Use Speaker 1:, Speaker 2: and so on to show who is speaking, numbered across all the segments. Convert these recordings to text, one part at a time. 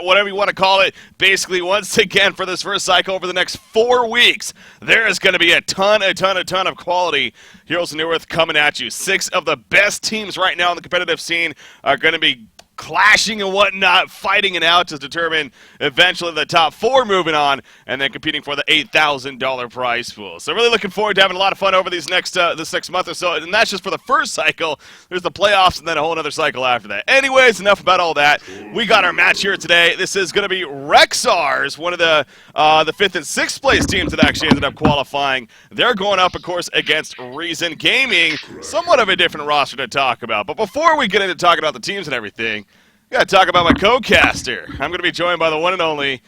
Speaker 1: whatever you want to call it. Basically, once again, for this first cycle over the next 4 weeks, there is going to be a ton of quality Heroes of New Earth coming at you. 6 of the best teams right now in the competitive scene are going to be clashing and whatnot, fighting it out to determine eventually the top 4 moving on, and then competing for the $8,000 prize pool. So really looking forward to having a lot of fun over these this next month or so, and that's just for the first cycle. There's the playoffs and then a whole other cycle after that. Anyways, enough about all that. We got our match here today. This is going to be Rexars, one of the 5th and 6th place teams that actually ended up qualifying. They're going up, of course, against Reason Gaming, somewhat of a different roster to talk about. But before we get into talking about the teams and everything, got to talk about my co-caster. I'm going to be joined by the one and only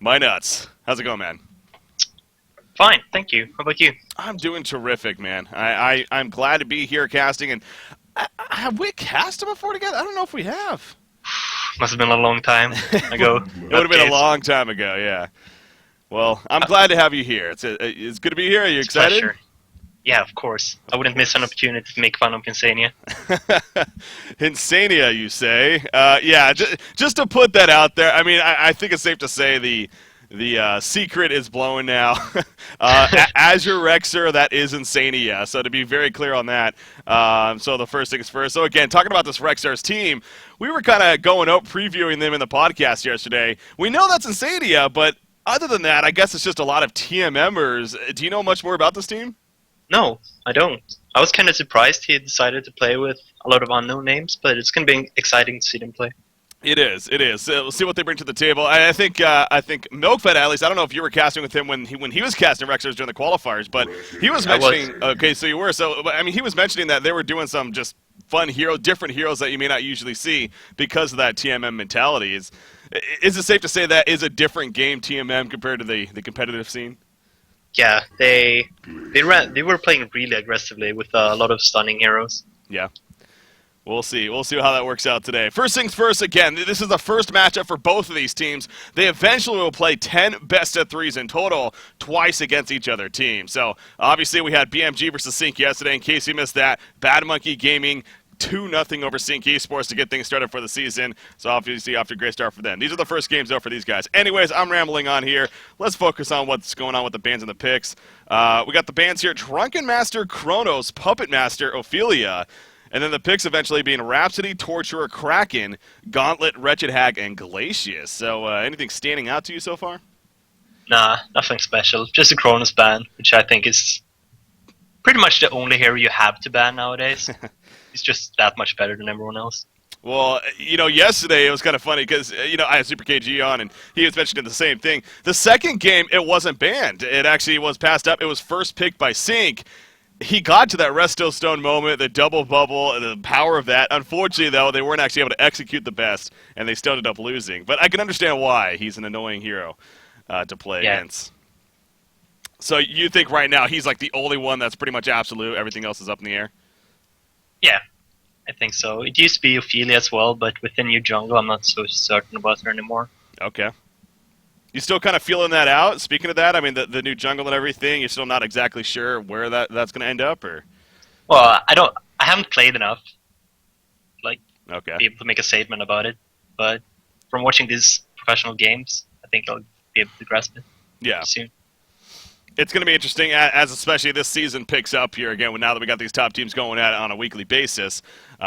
Speaker 1: My Nuts. How's it going, man?
Speaker 2: Fine, thank you. How about you?
Speaker 1: I'm doing terrific, man. I'm glad to be here casting. And have we casted before together? I don't know if we have.
Speaker 2: Must have been a long time ago.
Speaker 1: It would have been a long time ago, yeah. Well, I'm glad to have you here. It's good to be here. Are you excited?
Speaker 2: Pleasure. Yeah, of course. I wouldn't miss an opportunity to make fun of Insania.
Speaker 1: Insania, you say? Yeah, just to put that out there, I mean, I think it's safe to say the secret is blowing now. As your Rexer, that is Insania. So to be very clear on that, so the first things first. So again, talking about this Rexar's team, we were kind of going out previewing them in the podcast yesterday. We know that's Insania, but other than that, I guess it's just a lot of TMMers. Do you know much more about this team?
Speaker 2: No, I don't. I was kind of surprised he decided to play with a lot of unknown names, but it's going to be exciting to see them play.
Speaker 1: It is. We'll see what they bring to the table. I think Milkfed, at least, I don't know if you were casting with him when he was casting Rexers during the qualifiers, but he was mentioning. Okay, so you were. So I mean, he was mentioning that they were doing some just fun different heroes that you may not usually see because of that TMM mentality. Is it safe to say that is a different game TMM compared to the competitive scene?
Speaker 2: Yeah, they were playing really aggressively with a lot of stunning heroes.
Speaker 1: Yeah. We'll see how that works out today. First things first, again, this is the first matchup for both of these teams. They eventually will play 10 best-of-3s in total, twice against each other team. So, obviously, we had BMG versus CiC yesterday. In case you missed that, Bad Monkey Gaming 2-0 over CiC Esports to get things started for the season. So, obviously, after a great start for them. These are the first games, though, for these guys. Anyways, I'm rambling on here. Let's focus on what's going on with the bans and the picks. We got the bans here. Drunken Master Kronos, Puppet Master Ophelia. And then the picks eventually being Rhapsody, Torturer, Kraken, Gauntlet, Wretched Hag, and Glacius. So anything standing out to you so far?
Speaker 2: Nah, nothing special. Just a Kronos ban, which I think is pretty much the only hero you have to ban nowadays. He's just that much better than everyone else.
Speaker 1: Well, yesterday it was kind of funny because, I had Super KG on and he was mentioning the same thing. The second game, it wasn't banned. It actually was passed up. It was first picked by CiC. He got to that Resto Stone moment, the double bubble, the power of that. Unfortunately, though, they weren't actually able to execute the best, and they still ended up losing. But I can understand why. He's an annoying hero to play against. So you think right now he's like the only one that's pretty much absolute, everything else is up in the air?
Speaker 2: Yeah, I think so. It used to be Ophelia as well, but with the new jungle, I'm not so certain about her anymore.
Speaker 1: Okay. You still kind of feeling that out? Speaking of that, I mean, the new jungle and everything, you're still not exactly sure where that's going to end up, or?
Speaker 2: Well, I haven't played enough, to be able to make a statement about it. But from watching these professional games, I think I'll be able to grasp it soon.
Speaker 1: It's going to be interesting, as especially this season picks up here again. Now that we got these top teams going at it on a weekly basis,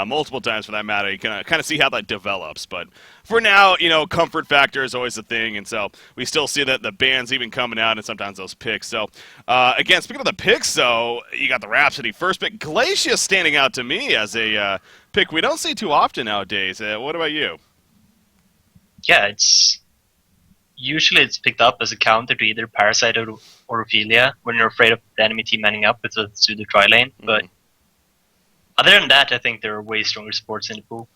Speaker 1: multiple times for that matter, you can kind of see how that develops. But for now, comfort factor is always a thing, and so we still see that the bans even coming out and sometimes those picks. So, again, speaking of the picks, though, you got the Rhapsody first pick. Glacius standing out to me as a pick we don't see too often nowadays. What about you?
Speaker 2: Yeah, usually it's picked up as a counter to either Parasite or Ophelia when you're afraid of the enemy team ending up with a pseudo tri-lane. But other than that, I think there are way stronger supports in the pool.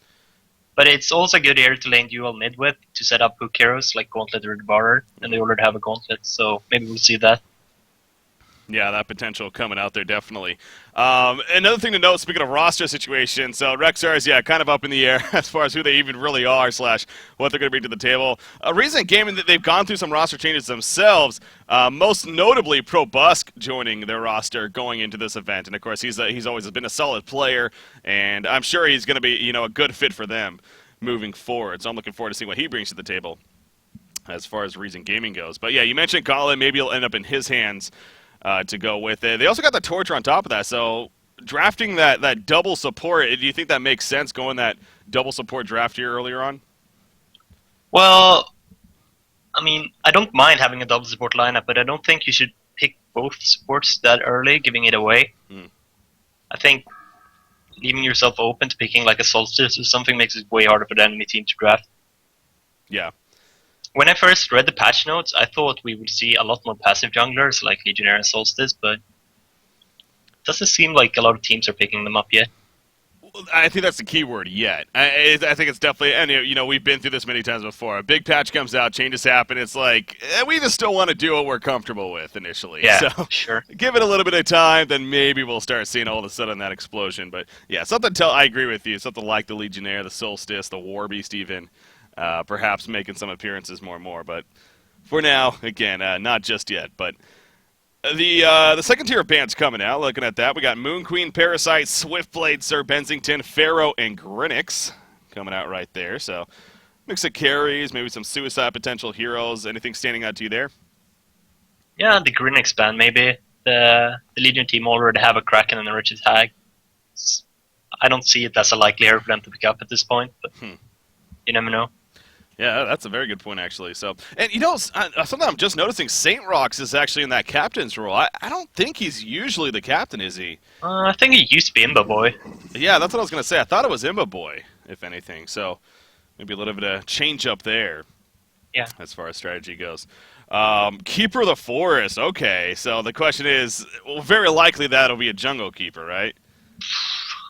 Speaker 2: But it's also a good hero to lane dual mid with to set up hook heroes like Gauntlet or Devourer, and they already have a Gauntlet, so maybe we'll see that.
Speaker 1: Yeah, that potential coming out there, definitely. Another thing to note, speaking of roster situation, so Rexars, kind of up in the air as far as who they even really are / what they're going to bring to the table. A recent gaming that they've gone through some roster changes themselves, most notably Probusk joining their roster going into this event. And, of course, he's always been a solid player, and I'm sure he's going to be, a good fit for them moving forward. So I'm looking forward to seeing what he brings to the table. as far as Reason Gaming goes. But yeah, you mentioned Colin. Maybe he'll end up in his hands to go with it. They also got the Torture on top of that, so drafting that double support, do you think that makes sense, going that double support draft here earlier on?
Speaker 2: Well, I mean, I don't mind having a double support lineup, but I don't think you should pick both supports that early, giving it away. I think leaving yourself open to picking like a Solstice or something makes it way harder for the enemy team to draft.
Speaker 1: Yeah.
Speaker 2: When I first read the patch notes, I thought we would see a lot more passive junglers like Legionnaire and Solstice, but it doesn't seem like a lot of teams are picking them up yet.
Speaker 1: I think that's the key word, yet. I think it's definitely, and you know, we've been through this many times before. A big patch comes out, changes happen. It's like, we just still want to do what we're comfortable with initially.
Speaker 2: Yeah,
Speaker 1: so
Speaker 2: sure.
Speaker 1: Give it a little bit of time, then maybe we'll start seeing all of a sudden that explosion. But yeah, I agree with you. Something like the Legionnaire, the Solstice, the War Beast even, perhaps making some appearances more and more. But for now, again, not just yet. But the second tier of bands coming out. Looking at that, we got Moon Queen, Parasite, Swiftblade, Sir Bensington, Pharaoh, and Grinix coming out right there. So mix of carries, maybe some suicide potential heroes. Anything standing out to you there?
Speaker 2: Yeah, the Grinix band maybe. The Legion team already have a Kraken and a Richard Hag. I don't see it as a likelihood for them to pick up at this point, but you never know.
Speaker 1: Yeah, that's a very good point, actually. So, and you know, something I'm just noticing, Saint Rocks is actually in that captain's role. I don't think he's usually the captain, is he?
Speaker 2: I think he used to be Imba Boy.
Speaker 1: Yeah, that's what I was going to say. I thought it was Imba Boy, if anything. So, maybe a little bit of change up there.
Speaker 2: Yeah.
Speaker 1: As far as strategy goes. Keeper of the Forest. Okay, so the question is, well, very likely that'll be a jungle keeper, right?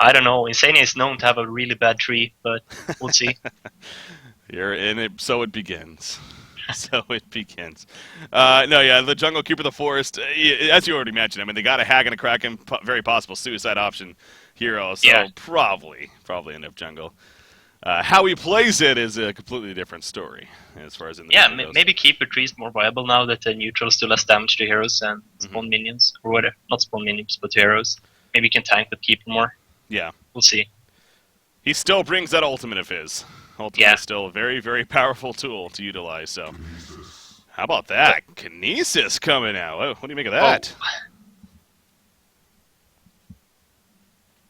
Speaker 2: I don't know. Insania is known to have a really bad tree, but we'll see.
Speaker 1: You're in it, so it begins. So it begins. No, yeah, the Jungle Keeper of the Forest, as you already mentioned, I mean, they got a Hag and a Kraken, very possible suicide option hero, so
Speaker 2: yeah.
Speaker 1: probably end up jungle. How he plays it is a completely different story, as far as in the
Speaker 2: yeah,
Speaker 1: goes.
Speaker 2: Maybe Keeper tree is more viable now that the neutrals do less damage to heroes and spawn minions, or whatever. Not spawn minions, but to heroes. Maybe you can tank with Keeper more.
Speaker 1: Yeah.
Speaker 2: We'll see.
Speaker 1: He still brings that ultimate of his. Ultimate is still a very, very powerful tool to utilize. So, how about that? Kinesis coming out. What do you make of that?
Speaker 2: Oh.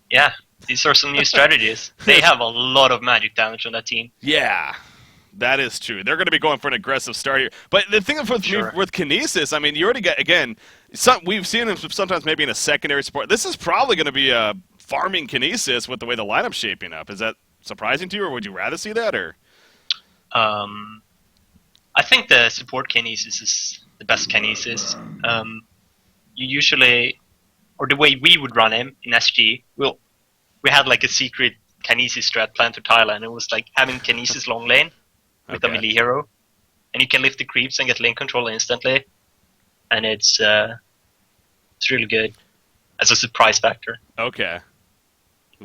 Speaker 2: Yeah, these are some new strategies. They have a lot of magic damage on that team.
Speaker 1: Yeah, that is true. They're going to be going for an aggressive start here. But the thing with Kinesis, I mean, you already got, again, we've seen him sometimes maybe in a secondary support. This is probably going to be a farming Kinesis with the way the lineup's shaping up. Is that surprising to you, or would you rather see that? Or
Speaker 2: I think the support Kinesis is the best Kinesis. You usually, or the way we would run him in SG, we had like a secret Kinesis strat planned for Thailand. It was like having Kinesis long lane with a melee hero, and you can lift the creeps and get lane control instantly, and it's really good as a surprise factor.
Speaker 1: Okay.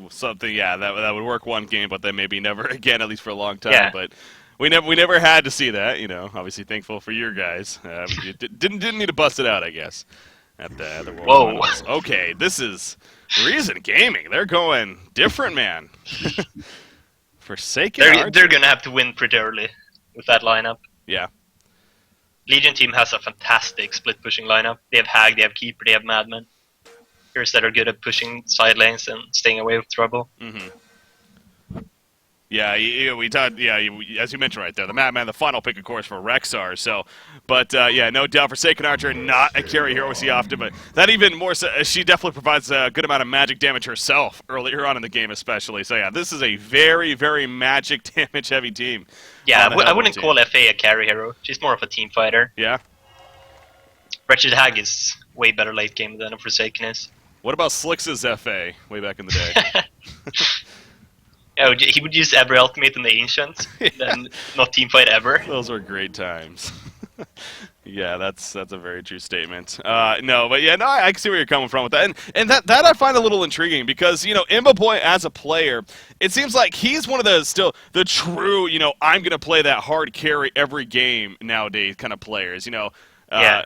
Speaker 1: Something, yeah, that would work one game, but then maybe never again, at least for a long time.
Speaker 2: Yeah.
Speaker 1: But we never had to see that, you know. Obviously, thankful for your guys. You didn't need to bust it out, I guess, at the World Finals. Okay, this is Reason Gaming. They're going different, man. Forsaken.
Speaker 2: They're gonna have to win pretty early with that lineup.
Speaker 1: Yeah.
Speaker 2: Legion team has a fantastic split pushing lineup. They have Hag, they have Keeper, they have Madman. That are good at pushing side lanes and staying away with trouble.
Speaker 1: Yeah, we talked. Yeah, as you mentioned right there, the Madman, the final pick, of course, for Rexar. So, but yeah, no doubt, Forsaken Archer, not a carry hero we see often, but that even more so, she definitely provides a good amount of magic damage herself earlier on in the game, especially. So yeah, this is a very, very magic damage heavy team.
Speaker 2: Yeah, I wouldn't call FA a carry hero. She's more of a team fighter.
Speaker 1: Yeah.
Speaker 2: Wretched Hag is way better late game than a Forsaken is.
Speaker 1: What about Slicks's FA way back in the day?
Speaker 2: Yeah, he would use every ultimate in the Ancients, then not teamfight ever.
Speaker 1: Those were great times. Yeah, that's a very true statement. No, but yeah, no, I can see where you're coming from with that, and that I find a little intriguing because you know Imba Boy as a player, it seems like he's one of the true I'm gonna play that hard carry every game nowadays kind of players.
Speaker 2: Yeah.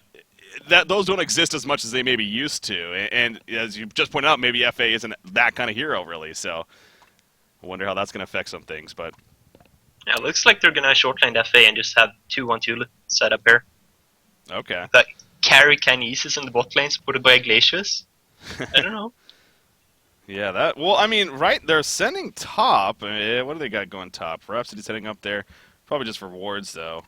Speaker 1: That those don't exist as much as they maybe used to, and as you just pointed out, maybe FA isn't that kind of hero really. So I wonder how that's going to affect some things. But
Speaker 2: Yeah, it looks like they're gonna shortline the FA and just have 2-1-2 set up here.
Speaker 1: Okay.
Speaker 2: But carry Kinesis in the bot lane supported by Glacius. I don't know.
Speaker 1: Yeah, that. Well, I mean, right? They're sending top. What do they got going top? Rhapsody's heading up there. Probably just for wards, though.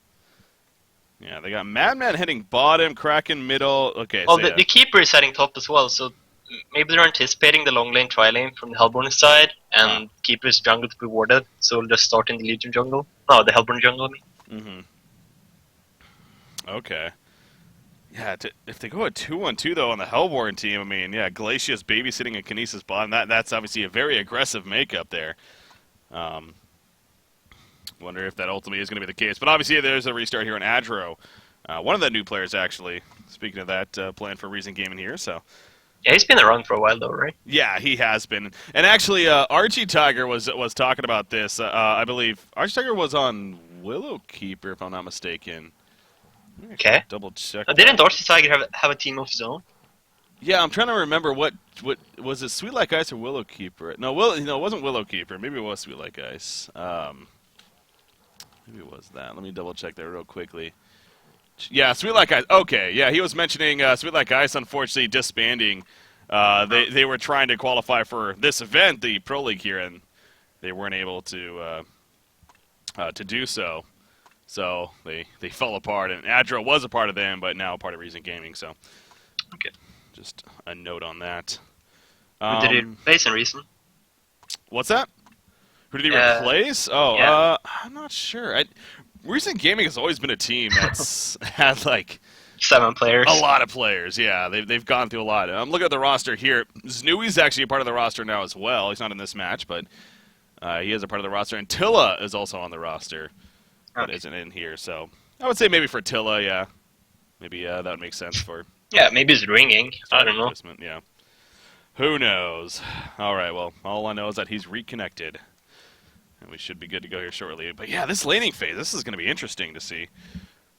Speaker 1: Yeah, they got Madman hitting bottom, Kraken middle. Okay,
Speaker 2: Well,
Speaker 1: so yeah.
Speaker 2: the keeper is heading top as well, so maybe they're anticipating the long lane, tri lane from the Hellborn side, and keeper's jungle to be warded, so we'll just start in the Legion jungle. No, the Hellborn jungle, I mean.
Speaker 1: Mm-hmm. Okay. Yeah, if they go a 2-1-2 though on the Hellborn team, I mean, yeah, Glacius babysitting a Kinesis bottom. That's obviously a very aggressive makeup there. Wonder if that ultimately is going to be the case. But obviously, there's a restart here on Adro. One of the new players, actually. Speaking of that, playing for Reason Gaming here. So,
Speaker 2: Yeah, he's been around for a while, though, right?
Speaker 1: yeah, he has been. And actually, Archie Tiger was talking about this. I believe Archie Tiger was on Willowkeeper, if I'm not mistaken.
Speaker 2: Okay.
Speaker 1: Double check.
Speaker 2: Didn't Archie Tiger have a team of his own?
Speaker 1: Yeah, I'm trying to remember what was it. Sweet Like Ice or Willowkeeper? No, it wasn't Willowkeeper. Maybe it was Sweet Like Ice. Maybe it was that. Let me double check that real quickly. Yeah, Sweet Like Ice. Okay, yeah, he was mentioning Sweet Like Ice unfortunately disbanding. They were trying to qualify for this event, the Pro League here, and they weren't able to do so. So they fell apart, and Adro was a part of them, but now a part of Reason Gaming. So,
Speaker 2: Okay.
Speaker 1: just a note on that.
Speaker 2: Who did he replace in Reason?
Speaker 1: What's that? Who did he replace? Oh,
Speaker 2: yeah.
Speaker 1: I'm not sure. Reason Gaming has always been a team that's had like
Speaker 2: 7 players.
Speaker 1: a lot of players. Yeah, they've gone through a lot. I'm looking at the roster here. Znooey's actually a part of the roster now as well. He's not in this match, but he is a part of the roster. And Tilla is also on the roster, but isn't in here. So I would say maybe for Tilla, yeah, maybe that would make sense for.
Speaker 2: Yeah, maybe it's ringing. I don't know.
Speaker 1: Yeah. Who knows? All right. Well, all I know is that he's reconnected. And we should be good to go here shortly. But yeah, this laning phase, this is going to be interesting to see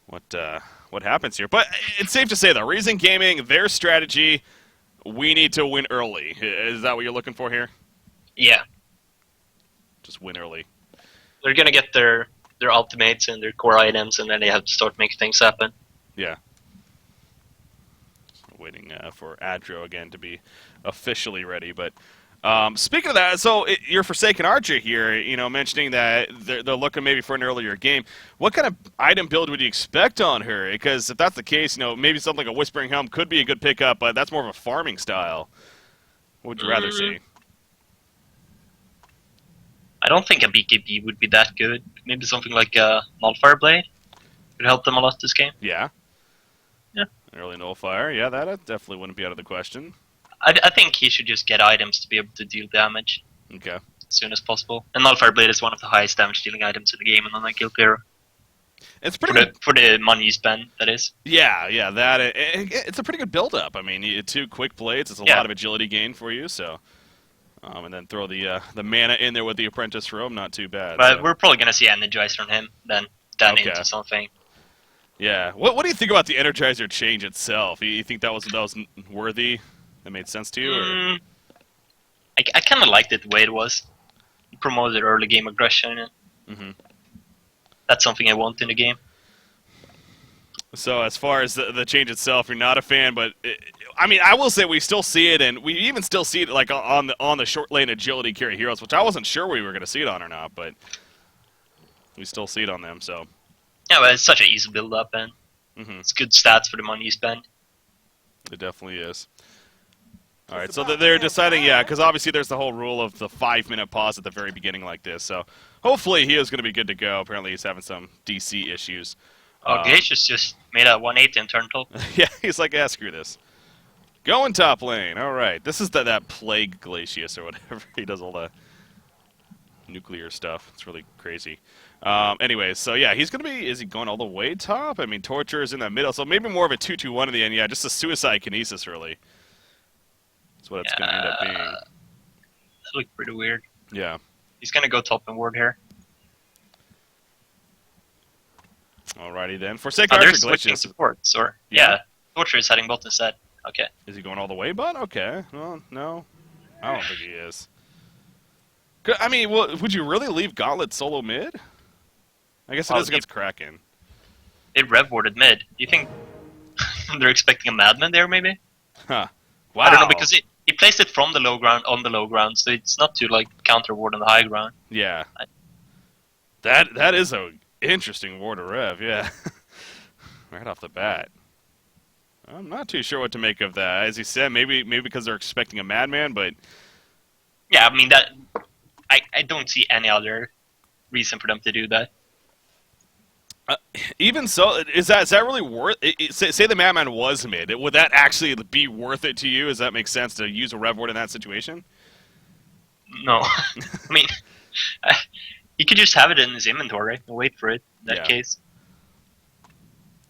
Speaker 1: what happens here. But it's safe to say, though, Reason Gaming, their strategy, we need to win early. Is that what you're looking for here?
Speaker 2: Yeah.
Speaker 1: Just win early.
Speaker 2: They're going to get their ultimates and their core items, and then they have to start making things happen.
Speaker 1: Yeah. Waiting for Adro again to be officially ready. But speaking of that, so you're Forsaken Archer here, mentioning that they're looking maybe for an earlier game. What kind of item build would you expect on her? Because if that's the case, maybe something like a Whispering Helm could be a good pickup, but that's more of a farming style. What would you rather see?
Speaker 2: I don't think a BKB would be that good. Maybe something like a Nullfire Blade could help them a lot this game.
Speaker 1: Yeah.
Speaker 2: Yeah.
Speaker 1: Early Nullfire. Yeah, that definitely wouldn't be out of the question.
Speaker 2: I think he should just get items to be able to deal damage.
Speaker 1: Okay.
Speaker 2: As soon as possible. And Nullfire Blade is one of the highest damage dealing items in the game, and on that Guild Hero.
Speaker 1: It's pretty good.
Speaker 2: For the money you spend, that is.
Speaker 1: Yeah, that it's a pretty good build-up. I mean, 2 quick blades. It's a lot of agility gain for you, so. And then throw the mana in there with the Apprentice Robe, not too bad.
Speaker 2: But we're probably going to see Energizer on him, then into something.
Speaker 1: Yeah. What do you think about the Energizer change itself? You think that was worthy? That made sense to you? Or?
Speaker 2: I kind of liked it the way it was. It promoted early game aggression. And that's something I want in the game.
Speaker 1: So as far as the change itself, you're not a fan, but I will say we still see it, and we even still see it like on the short lane agility carry heroes, which I wasn't sure we were going to see it on or not, but we still see it on them. So
Speaker 2: yeah, but it's such an easy build up, and it's good stats for the money you spend.
Speaker 1: It definitely is. All right, so they're deciding, because obviously there's the whole rule of the 5-minute pause at the very beginning like this. So hopefully he is going to be good to go. Apparently he's having some DC issues.
Speaker 2: Glacius just made a 180 in turn top.
Speaker 1: Yeah, he's like, screw this. Going top lane. All right. This is that Plague Glacius or whatever. He does all the nuclear stuff. It's really crazy. Anyways, so yeah, he's going to be... Is he going all the way top? I mean, Torture is in the middle, so maybe more of a 2-2-1 in the end. Yeah, just a Suicide Kinesis, really. That's what it's going to end up being.
Speaker 2: That looked pretty weird.
Speaker 1: Yeah.
Speaker 2: He's going to go top and ward here.
Speaker 1: Alrighty then. Forsaken Archer
Speaker 2: they're switching supports, or Torture is heading bot instead. Okay.
Speaker 1: Is he going all the way bot? Okay. Well, no. I don't think he is. I mean, would you really leave Gauntlet solo mid? I guess it is against Kraken.
Speaker 2: It rev warded mid. Do you think they're expecting a madman there, maybe?
Speaker 1: Huh. Wow.
Speaker 2: I don't know, because he placed it from the low ground on the low ground, so it's not to like counter ward on the high ground.
Speaker 1: Yeah. That is a interesting ward to rev, yeah. Right off the bat. I'm not too sure what to make of that. As he said, maybe because they're expecting a madman, but
Speaker 2: yeah, I mean that. I don't see any other reason for them to do that.
Speaker 1: Even so, is that really worth it? Say the madman was mid. Would that actually be worth it to you? Does that make sense to use a rev ward in that situation?
Speaker 2: No. I mean, he could just have it in his inventory and wait for it in that case.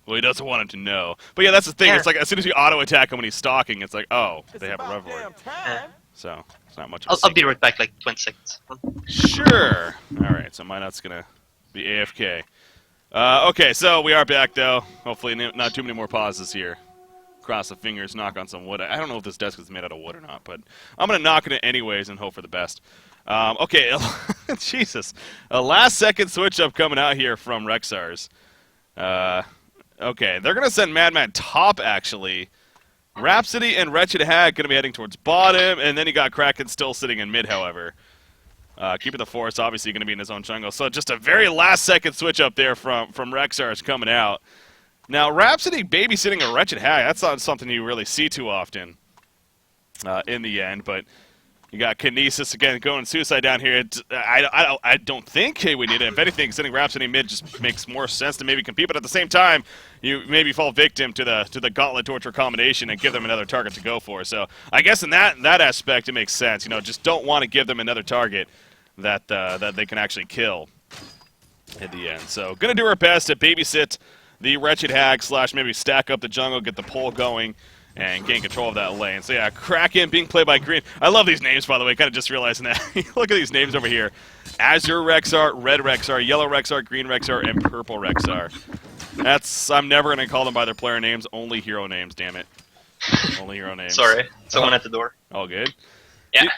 Speaker 1: Well, he doesn't want him to know. But yeah, that's the thing. Yeah. It's like as soon as you auto-attack him when he's stalking, it's like, oh, they have a rev ward.
Speaker 2: Yeah.
Speaker 1: So, it's not much of a
Speaker 2: I'll be right back, like 20 seconds.
Speaker 1: Sure. Alright, so Minot's going to be AFK. Okay, so we are back, though. Hopefully not too many more pauses here. Cross the fingers, knock on some wood. I don't know if this desk is made out of wood or not, but I'm going to knock on it anyways and hope for the best. Okay, Jesus. A last-second switch-up coming out here from Rexars. Okay, they're going to send Madman top, actually. Rhapsody and Wretched Hag going to be heading towards bottom, and then you got Kraken still sitting in mid, however. Keeping the Force, obviously going to be in his own jungle. So just a very last-second switch up there from Rexars coming out. Now, Rhapsody babysitting a Wretched Hag, that's not something you really see too often in the end, but you got KNX again going suicide down here. I don't think we need it. If anything, sending Rhapsody mid just makes more sense to maybe compete, but at the same time, you maybe fall victim to the Gauntlet Torture combination and give them another target to go for. So I guess in that aspect, it makes sense. You know, just don't want to give them another target that they can actually kill in the end. So gonna do our best to babysit the Wretched Hag / maybe stack up the jungle, get the pull going, and gain control of that lane. So yeah, Kraken being played by Green. I love these names, by the way, kind of just realizing that. Look at these names over here. Azure Rexar, Red Rexar, Yellow Rexar, Green Rexar, and Purple Rexar. I'm never going to call them by their player names, only hero names, damn it. Only hero names.
Speaker 2: Sorry, someone at the door.
Speaker 1: All good?
Speaker 2: Yeah.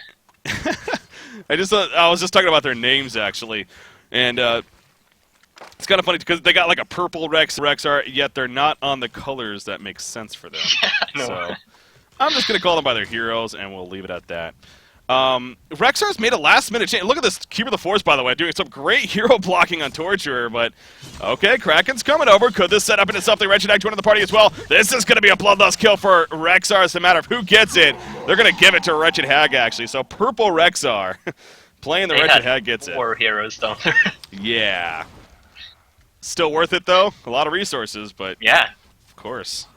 Speaker 1: I was just talking about their names, actually. And it's kind of funny because they got like a purple Rexar, yet they're not on the colors that make sense for them.
Speaker 2: Yeah, I know.
Speaker 1: So I'm just going to call them by their heroes, and we'll leave it at that. Rexar's made a last-minute change. Look at this Keeper of the Force, by the way, doing some great hero blocking on Torturer, but okay, Kraken's coming over. Could this set up into something? Wretched Hag to the party as well. This is going to be a bloodlust kill for Rexar. It's a matter of who gets it. They're going to give it to Wretched Hag, actually. So Purple Rexar playing the Wretched Hag gets it.
Speaker 2: 4 heroes down there.
Speaker 1: Yeah. Still worth it, though. A lot of resources, but
Speaker 2: yeah,
Speaker 1: of course.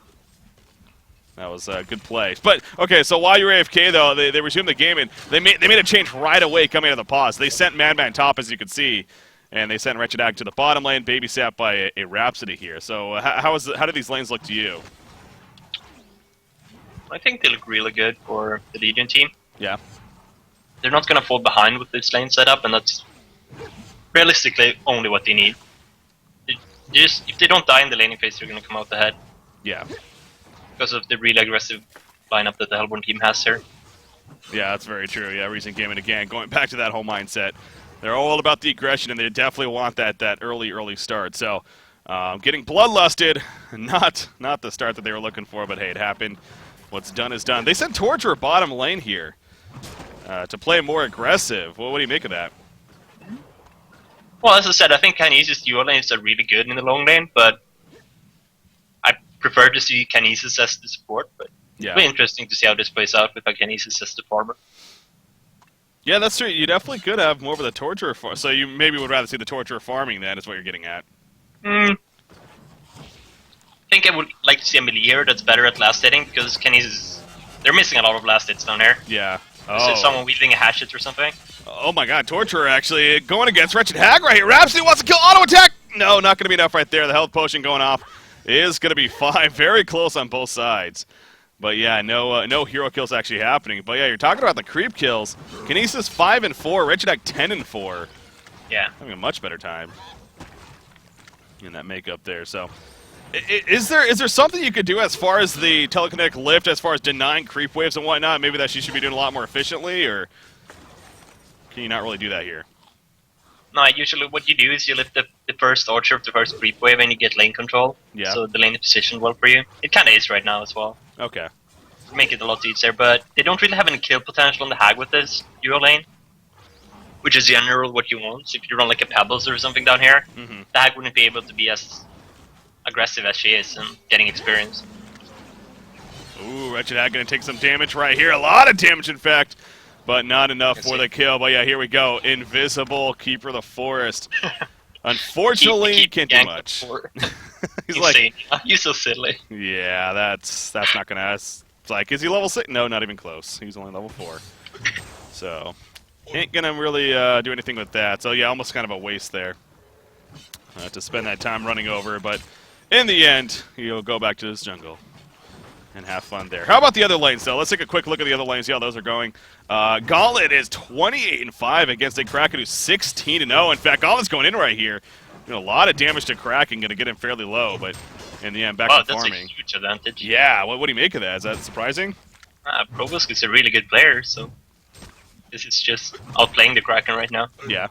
Speaker 1: That was a good play. But, okay, so while you're AFK, though, they resumed the game, and they made a change right away coming out of the pause. They sent Madman top, as you can see, and they sent Wretched Hag to the bottom lane, babysat by a Rhapsody here. So how do these lanes look to you?
Speaker 2: I think they look really good for the Legion team.
Speaker 1: Yeah.
Speaker 2: They're not going to fall behind with this lane setup, and that's realistically only what they need. If they don't die in the laning phase, they're going to come out ahead.
Speaker 1: Yeah.
Speaker 2: Because of the really aggressive lineup that the Hellborn team has here.
Speaker 1: Yeah, that's very true. Yeah, recent game and again, going back to that whole mindset. They're all about the aggression, and they definitely want that early start. So, getting bloodlusted, not the start that they were looking for, but hey, it happened. What's done is done. They sent Torturer bottom lane here to play more aggressive. Well, what do you make of that?
Speaker 2: Well, as I said, I think Kinesis dual lanes are really good in the long lane, but I prefer to see Kinesis as the support, but
Speaker 1: yeah.
Speaker 2: It'll be interesting to see how this plays out with Kinesis as the farmer.
Speaker 1: Yeah, that's true. You definitely could have more of the Torturer so you maybe would rather see the Torturer farming then, is what you're getting at.
Speaker 2: I think I would like to see a melee hero that's better at last hitting, because Kinesis, they're missing a lot of last hits down there.
Speaker 1: Yeah.
Speaker 2: Oh. Is someone wielding a hatchet or something?
Speaker 1: Oh my god, Torturer actually going against Wretched Hag right here. Rhapsody wants to kill, auto attack! No, not going to be enough right there. The health potion going off is going to be fine. Very close on both sides. But yeah, no hero kills actually happening. But yeah, you're talking about the creep kills. Kinesis 5 and 4, Wretched Hag 10 and 4.
Speaker 2: Yeah.
Speaker 1: Having a much better time in that makeup there. So, is there something you could do as far as the telekinetic lift, as far as denying creep waves and whatnot? Maybe that she should be doing a lot more efficiently, or can you not really do that here?
Speaker 2: No, usually what you do is you lift the first archer of the first creep wave and you get lane control.
Speaker 1: Yeah.
Speaker 2: So the lane is positioned well for you. It kind of is right now as well.
Speaker 1: Okay.
Speaker 2: Make it a lot easier, but they don't really have any kill potential on the Hag with this duo lane. Which is general what you want. So if you run like a Pebbles or something down here, the Hag wouldn't be able to be as aggressive as she is and getting experience.
Speaker 1: Ooh, Wretched Hag going to take some damage right here. A lot of damage, in fact, but not enough for the kill. But yeah, here we go. Invisible Keeper of the Forest. Unfortunately, he can't do much. He's
Speaker 2: insane. You're so silly.
Speaker 1: Yeah, that's not going to... It's like, is he level 6? No, not even close. He's only level 4. So, ain't going to really do anything with that. So yeah, almost kind of a waste there to spend that time running over. But in the end, he'll go back to his jungle and have fun there. How about the other lanes, though? Let's take a quick look at the other lanes, see how those are going. Gauntlet is 28-5 against a Kraken who's 16-0. In fact, Gauntlet's going in right here. Doing a lot of damage to Kraken, going to get him fairly low, but in the end, back to farming.
Speaker 2: That's a huge advantage.
Speaker 1: Yeah, what do you make of that? Is that surprising?
Speaker 2: Provosk is a really good player, so this is just outplaying the Kraken right now.
Speaker 1: Yeah.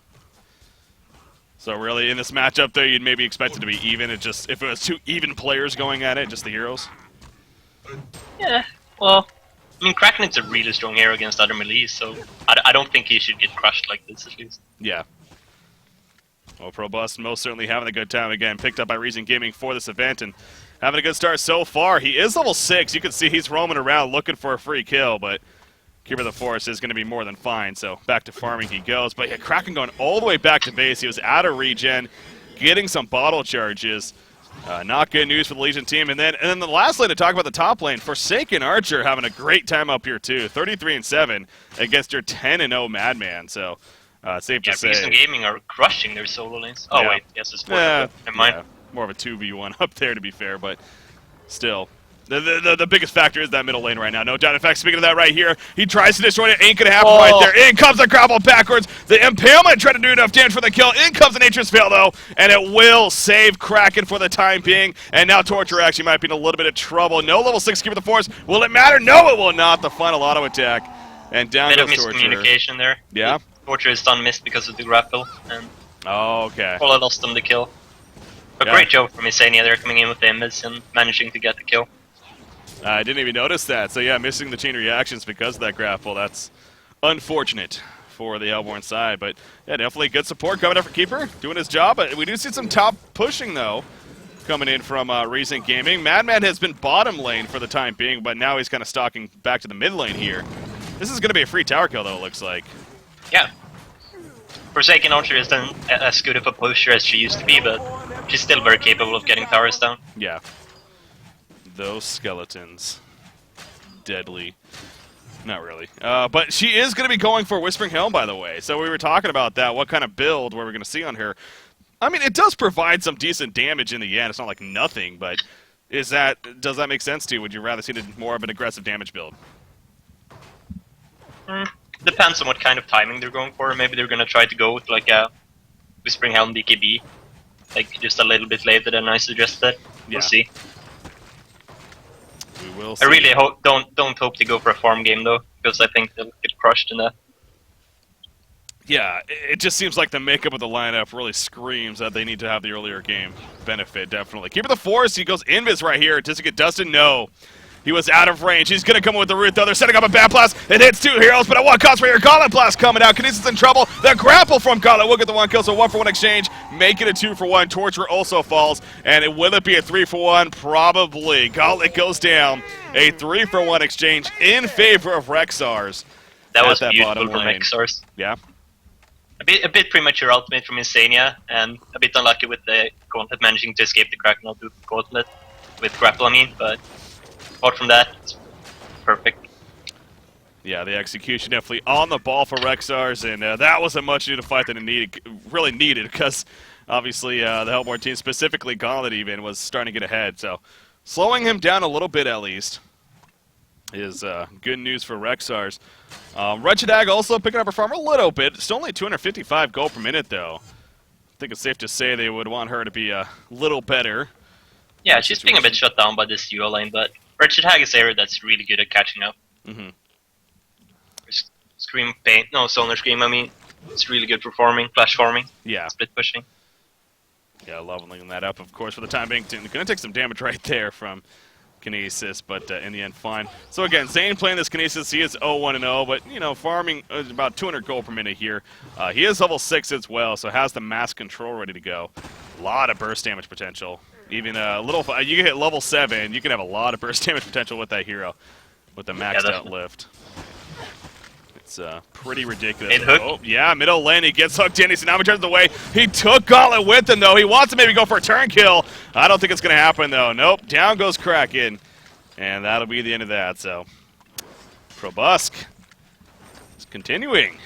Speaker 1: So really, in this matchup, though, you'd maybe expect it to be even. It just, if it was 2 even players going at it, just the heroes.
Speaker 2: Yeah, well, I mean, Kraken is a really strong hero against other melees, so I don't think he should get crushed like this, at least.
Speaker 1: Yeah. Well, Probust most certainly having a good time again. Picked up by Reason Gaming for this event and having a good start so far. He is level 6. You can see he's roaming around looking for a free kill, but Keeper of the Forest is going to be more than fine, so back to farming he goes. But yeah, Kraken going all the way back to base. He was out of regen, getting some bottle charges. Not good news for the Legion team. And then the last lane to talk about the top lane, Forsaken Archer having a great time up here too. 33-7 against your 10-0 Madman. So safe to say.
Speaker 2: Reason Gaming are crushing their solo lanes. Oh
Speaker 1: yeah.
Speaker 2: wait, yes, it's more. Never mind.
Speaker 1: Yeah, more of a 2v1 up there to be fair, but still. The biggest factor is that middle lane right now, no doubt. In fact, speaking of that right here, he tries to destroy it. Ain't going to happen right there. In comes the grapple backwards. The Impalement tried to do enough damage for the kill. In comes the Nature's Veil, though, and it will save Kraken for the time being. And now Torture actually might be in a little bit of trouble. No level 6 Keeper of the Forest. Will it matter? No, it will not. The final auto attack. And down goes Torture.
Speaker 2: Bit of miscommunication there.
Speaker 1: Yeah?
Speaker 2: Torture is done missed because of the grapple. And
Speaker 1: okay.
Speaker 2: Probably lost them the kill. A great job from Isania there, coming in with the Imbis and managing to get the kill.
Speaker 1: I didn't even notice that. So yeah, missing the chain reactions because of that grapple. That's unfortunate for the Hellborn side. But yeah, definitely good support coming up for Keeper, doing his job. But we do see some top pushing, though, coming in from Recent Gaming. Madman has been bottom lane for the time being, but now he's kind of stalking back to the mid lane here. This is going to be a free tower kill, though, it looks like.
Speaker 2: Yeah. Forsaken Archer isn't as good of a pusher as she used to be, but she's still very capable of getting towers down.
Speaker 1: Yeah. Those skeletons. Deadly. Not really. But she is going to be going for Whispering Helm, by the way. So we were talking about that. What kind of build were we going to see on her? I mean, it does provide some decent damage in the end. It's not like nothing, but does that make sense to you? Would you rather see more of an aggressive damage build?
Speaker 2: Depends on what kind of timing they're going for. Maybe they're going to try to go with like a Whispering Helm BKB. Like just a little bit later than I suggested. We'll see.
Speaker 1: We will see.
Speaker 2: I really don't hope to go for a farm game though, because I think they'll get crushed in that.
Speaker 1: Yeah, it just seems like the makeup of the lineup really screams that they need to have the earlier game benefit, definitely. Keeper of the Forest, he goes invis right here. Does it get Dustin? No. He was out of range. He's going to come in with the root, though. They're setting up a Bat Blast. It hits 2 heroes, but at what cost right here? Gauntlet Blast coming out. Kinesis in trouble. The grapple from Gauntlet will get the 1 kill, so 1-for-1 exchange. Make it a 2-for-1. Torture also falls, and will it be a 3-for-1? Probably. Gauntlet goes down. A 3-for-1 exchange in favor of Rexars.
Speaker 2: That was beautiful from Rexars.
Speaker 1: Yeah.
Speaker 2: A bit premature ultimate from Insania, and a bit unlucky with the Gauntlet managing to escape the Kraken out of Gauntlet. With grapple, I mean, but apart from that, it's perfect. Yeah, the execution definitely on the ball for Rexars, and that was a much-needed fight that it really needed, because obviously the Hellborn team, specifically Gauntlet even, was starting to get ahead. So slowing him down a little bit at least is good news for Rexars. Wretched Hag also picking up her farm a little bit. It's only 255 gold per minute, though. I think it's safe to say they would want her to be a little better. Yeah, she's being a bit shut down by this duo lane, but Wretched Hag is area that's really good at catching up.
Speaker 1: Mm-hmm.
Speaker 2: Scream Pain, no, Solar Scream, I mean. It's really good for farming, flash farming,
Speaker 1: Yeah.
Speaker 2: split pushing.
Speaker 1: Yeah, leveling that up, of course, for the time being. Going to take some damage right there from Kinesis, but in the end, fine. So again, Zane playing this Kinesis, he is 0-1-0, but, you know, farming about 200 gold per minute here. He is level 6 as well, so has the mass control ready to go. A lot of burst damage potential. Even a little, you can hit level 7, you can have a lot of burst damage potential with that hero, with the maxed out lift. It's pretty ridiculous. Oh, yeah, middle lane, he gets hooked in. Now he turns away. He took Gauntlet with him, though. He wants to maybe go for a turn kill. I don't think it's going to happen, though. Nope, down goes Kraken. And that'll be the end of that, so. Probusk is continuing.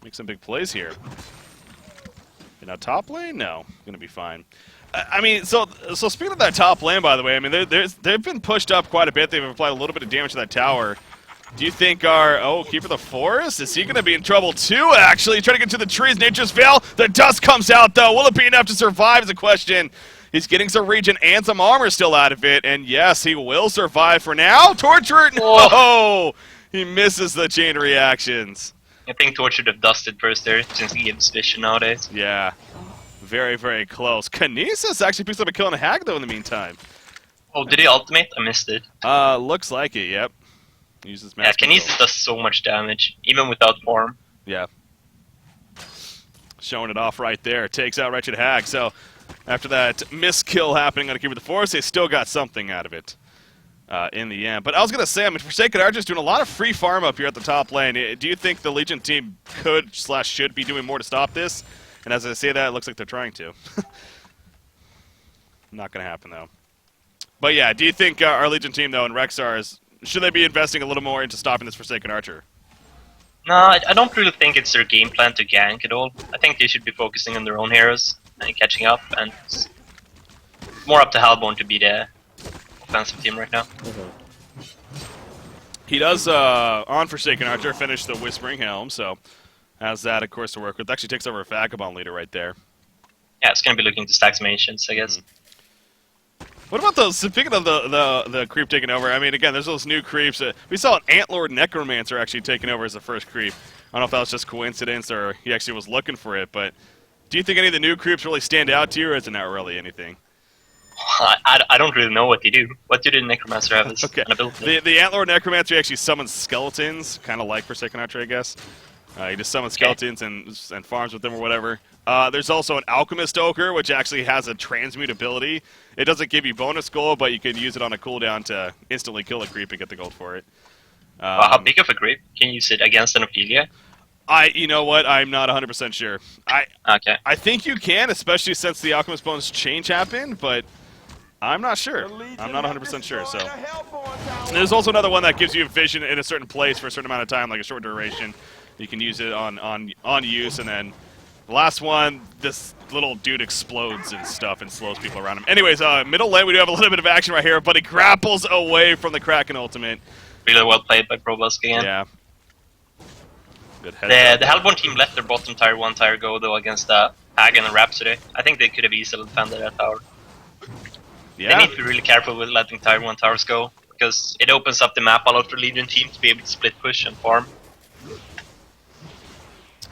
Speaker 1: Make some big plays here. And now top lane? No, going to be fine. I mean, so speaking of that top lane, by the way, I mean, they've been pushed up quite a bit. They've applied a little bit of damage to that tower. Do you think our, Keeper of the Forest, is he going to be in trouble too, actually? Trying to get to the trees, Nature's Veil. The dust comes out, though. Will it be enough to survive is a question. He's getting some regen and some armor still out of it, and yes, he will survive for now. Torture, no! He misses the chain reactions.
Speaker 2: I think Torch should have dusted first there, since he gives vision nowadays.
Speaker 1: Yeah, very, very close. Kinesis actually picks up a kill on a Hag, though, in the meantime.
Speaker 2: Oh, did he ultimate? I missed it.
Speaker 1: Looks like it, yep. Uses mass control.
Speaker 2: Kinesis does so much damage, even without farm.
Speaker 1: Yeah. Showing it off right there. Takes out Wretched Hag. So, after that miskill happening on a Keeper of the Forest, they still got something out of it in the end. But I was going to say, I mean, Forsaken Archer's doing a lot of free farm up here at the top lane. Do you think the Legion team could/should be doing more to stop this? And as I say that, it looks like they're trying to. Not going to happen, though. But yeah, do you think our Legion team, though, and Rexar should they be investing a little more into stopping this Forsaken Archer?
Speaker 2: No, I don't really think it's their game plan to gank at all. I think they should be focusing on their own heroes and catching up, and it's more up to Halborn to be the offensive team right now.
Speaker 1: He does, on Forsaken Archer, finish the Whispering Helm, so has that, of course, to work with. Actually takes over a Vagabond leader right there.
Speaker 2: Yeah, it's going to be looking to stack some Ancients, I guess.
Speaker 1: What about those, speaking of the creep taking over, I mean, again, there's those new creeps. We saw an Antlord Necromancer actually taking over as the first creep. I don't know if that was just coincidence or he actually was looking for it, but do you think any of the new creeps really stand out to you, or is it not really anything?
Speaker 2: I don't really know what they do. What do the Necromancer have as an ability?
Speaker 1: The Antlord Necromancer actually summons skeletons, kind of like Forsaken Archer, I guess. He just summons skeletons and farms with them or whatever. There's also an Alchemist Ogre, which actually has a transmute ability. It doesn't give you bonus gold, but you can use it on a cooldown to instantly kill a creep and get the gold for it.
Speaker 2: How big of a creep? Can you use it against an Ophelia?
Speaker 1: You know what? I'm not 100% sure. I think you can, especially since the Alchemist bonus change happened, but I'm not sure. I'm not 100% sure. So there's also another one that gives you vision in a certain place for a certain amount of time, like a short duration. You can use it on use, and then the last one, this little dude explodes and stuff and slows people around him. Anyways, middle lane, we do have a little bit of action right here, but he grapples away from the Kraken ultimate.
Speaker 2: Really well played by Probusk again.
Speaker 1: Yeah. Good head.
Speaker 2: The Halborn team let their bottom tier 1 tier go, though, against Hagen and Rhapsody. I think they could have easily defended that tower.
Speaker 1: Yeah.
Speaker 2: They need to be really careful with letting tier 1 towers go, because it opens up the map a lot for Legion team to be able to split push and farm.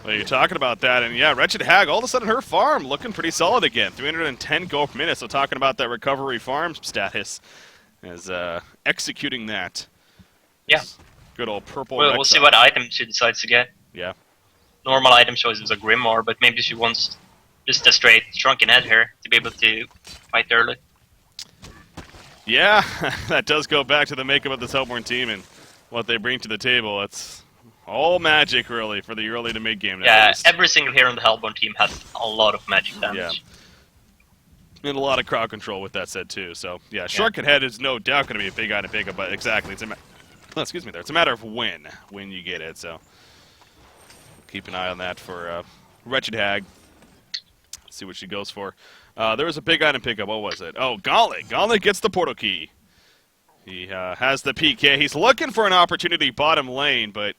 Speaker 1: Well, you're talking about that, and yeah, Wretched Hag, all of a sudden her farm looking pretty solid again. 310 gold per minute, so talking about that recovery farm status as executing that.
Speaker 2: Yeah.
Speaker 1: Good old purple
Speaker 2: We'll see what item she decides to get.
Speaker 1: Yeah.
Speaker 2: Normal item choice is a Grimoire, but maybe she wants just a straight Shrunken Head here to be able to fight early.
Speaker 1: Yeah, that does go back to the makeup of this Hellborn team and what they bring to the table. It's all magic, really, for the early to mid-game.
Speaker 2: Yeah, every single hero on the Hellborn team has a lot of magic damage.
Speaker 1: Yeah. And a lot of crowd control with that said, too. So, yeah, Shrunken Head is no doubt going to be a big item pickup, but exactly, it's a matter of when you get it, so keep an eye on that for Wretched Hag. See what she goes for. There was a big item pickup. What was it? Oh, Gauntlet. Gauntlet gets the portal key. He has the PK. He's looking for an opportunity bottom lane, but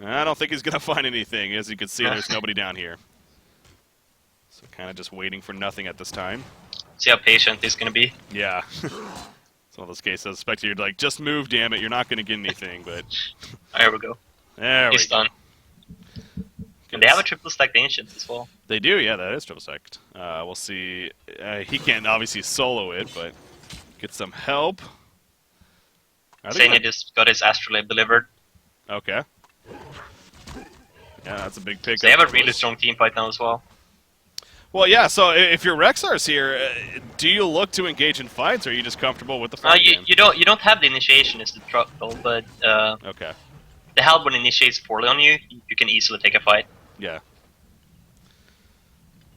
Speaker 1: I don't think he's going to find anything. As you can see, there's nobody down here. So kind of just waiting for nothing at this time.
Speaker 2: See how patient he's going to be.
Speaker 1: Yeah. It's one of those cases. I suspect you're like, just move, damn it. You're not going to get anything, but...
Speaker 2: There we go.
Speaker 1: There
Speaker 2: he's
Speaker 1: we go.
Speaker 2: done. And they have a triple stacked Ancient as well.
Speaker 1: They do, yeah, that is triple stacked. We'll see. He can't obviously solo it, but get some help.
Speaker 2: Sania just got his Astrolabe delivered.
Speaker 1: Okay. Yeah, that's a big pickup.
Speaker 2: So they have a really strong team fight now as well.
Speaker 1: Well, yeah, so if your Rexar's here, do you look to engage in fights, or are you just comfortable with the fight game?
Speaker 2: You don't have the initiation is the trouble, but
Speaker 1: okay.
Speaker 2: the Hellborn initiates poorly on you, you can easily take a fight.
Speaker 1: Yeah.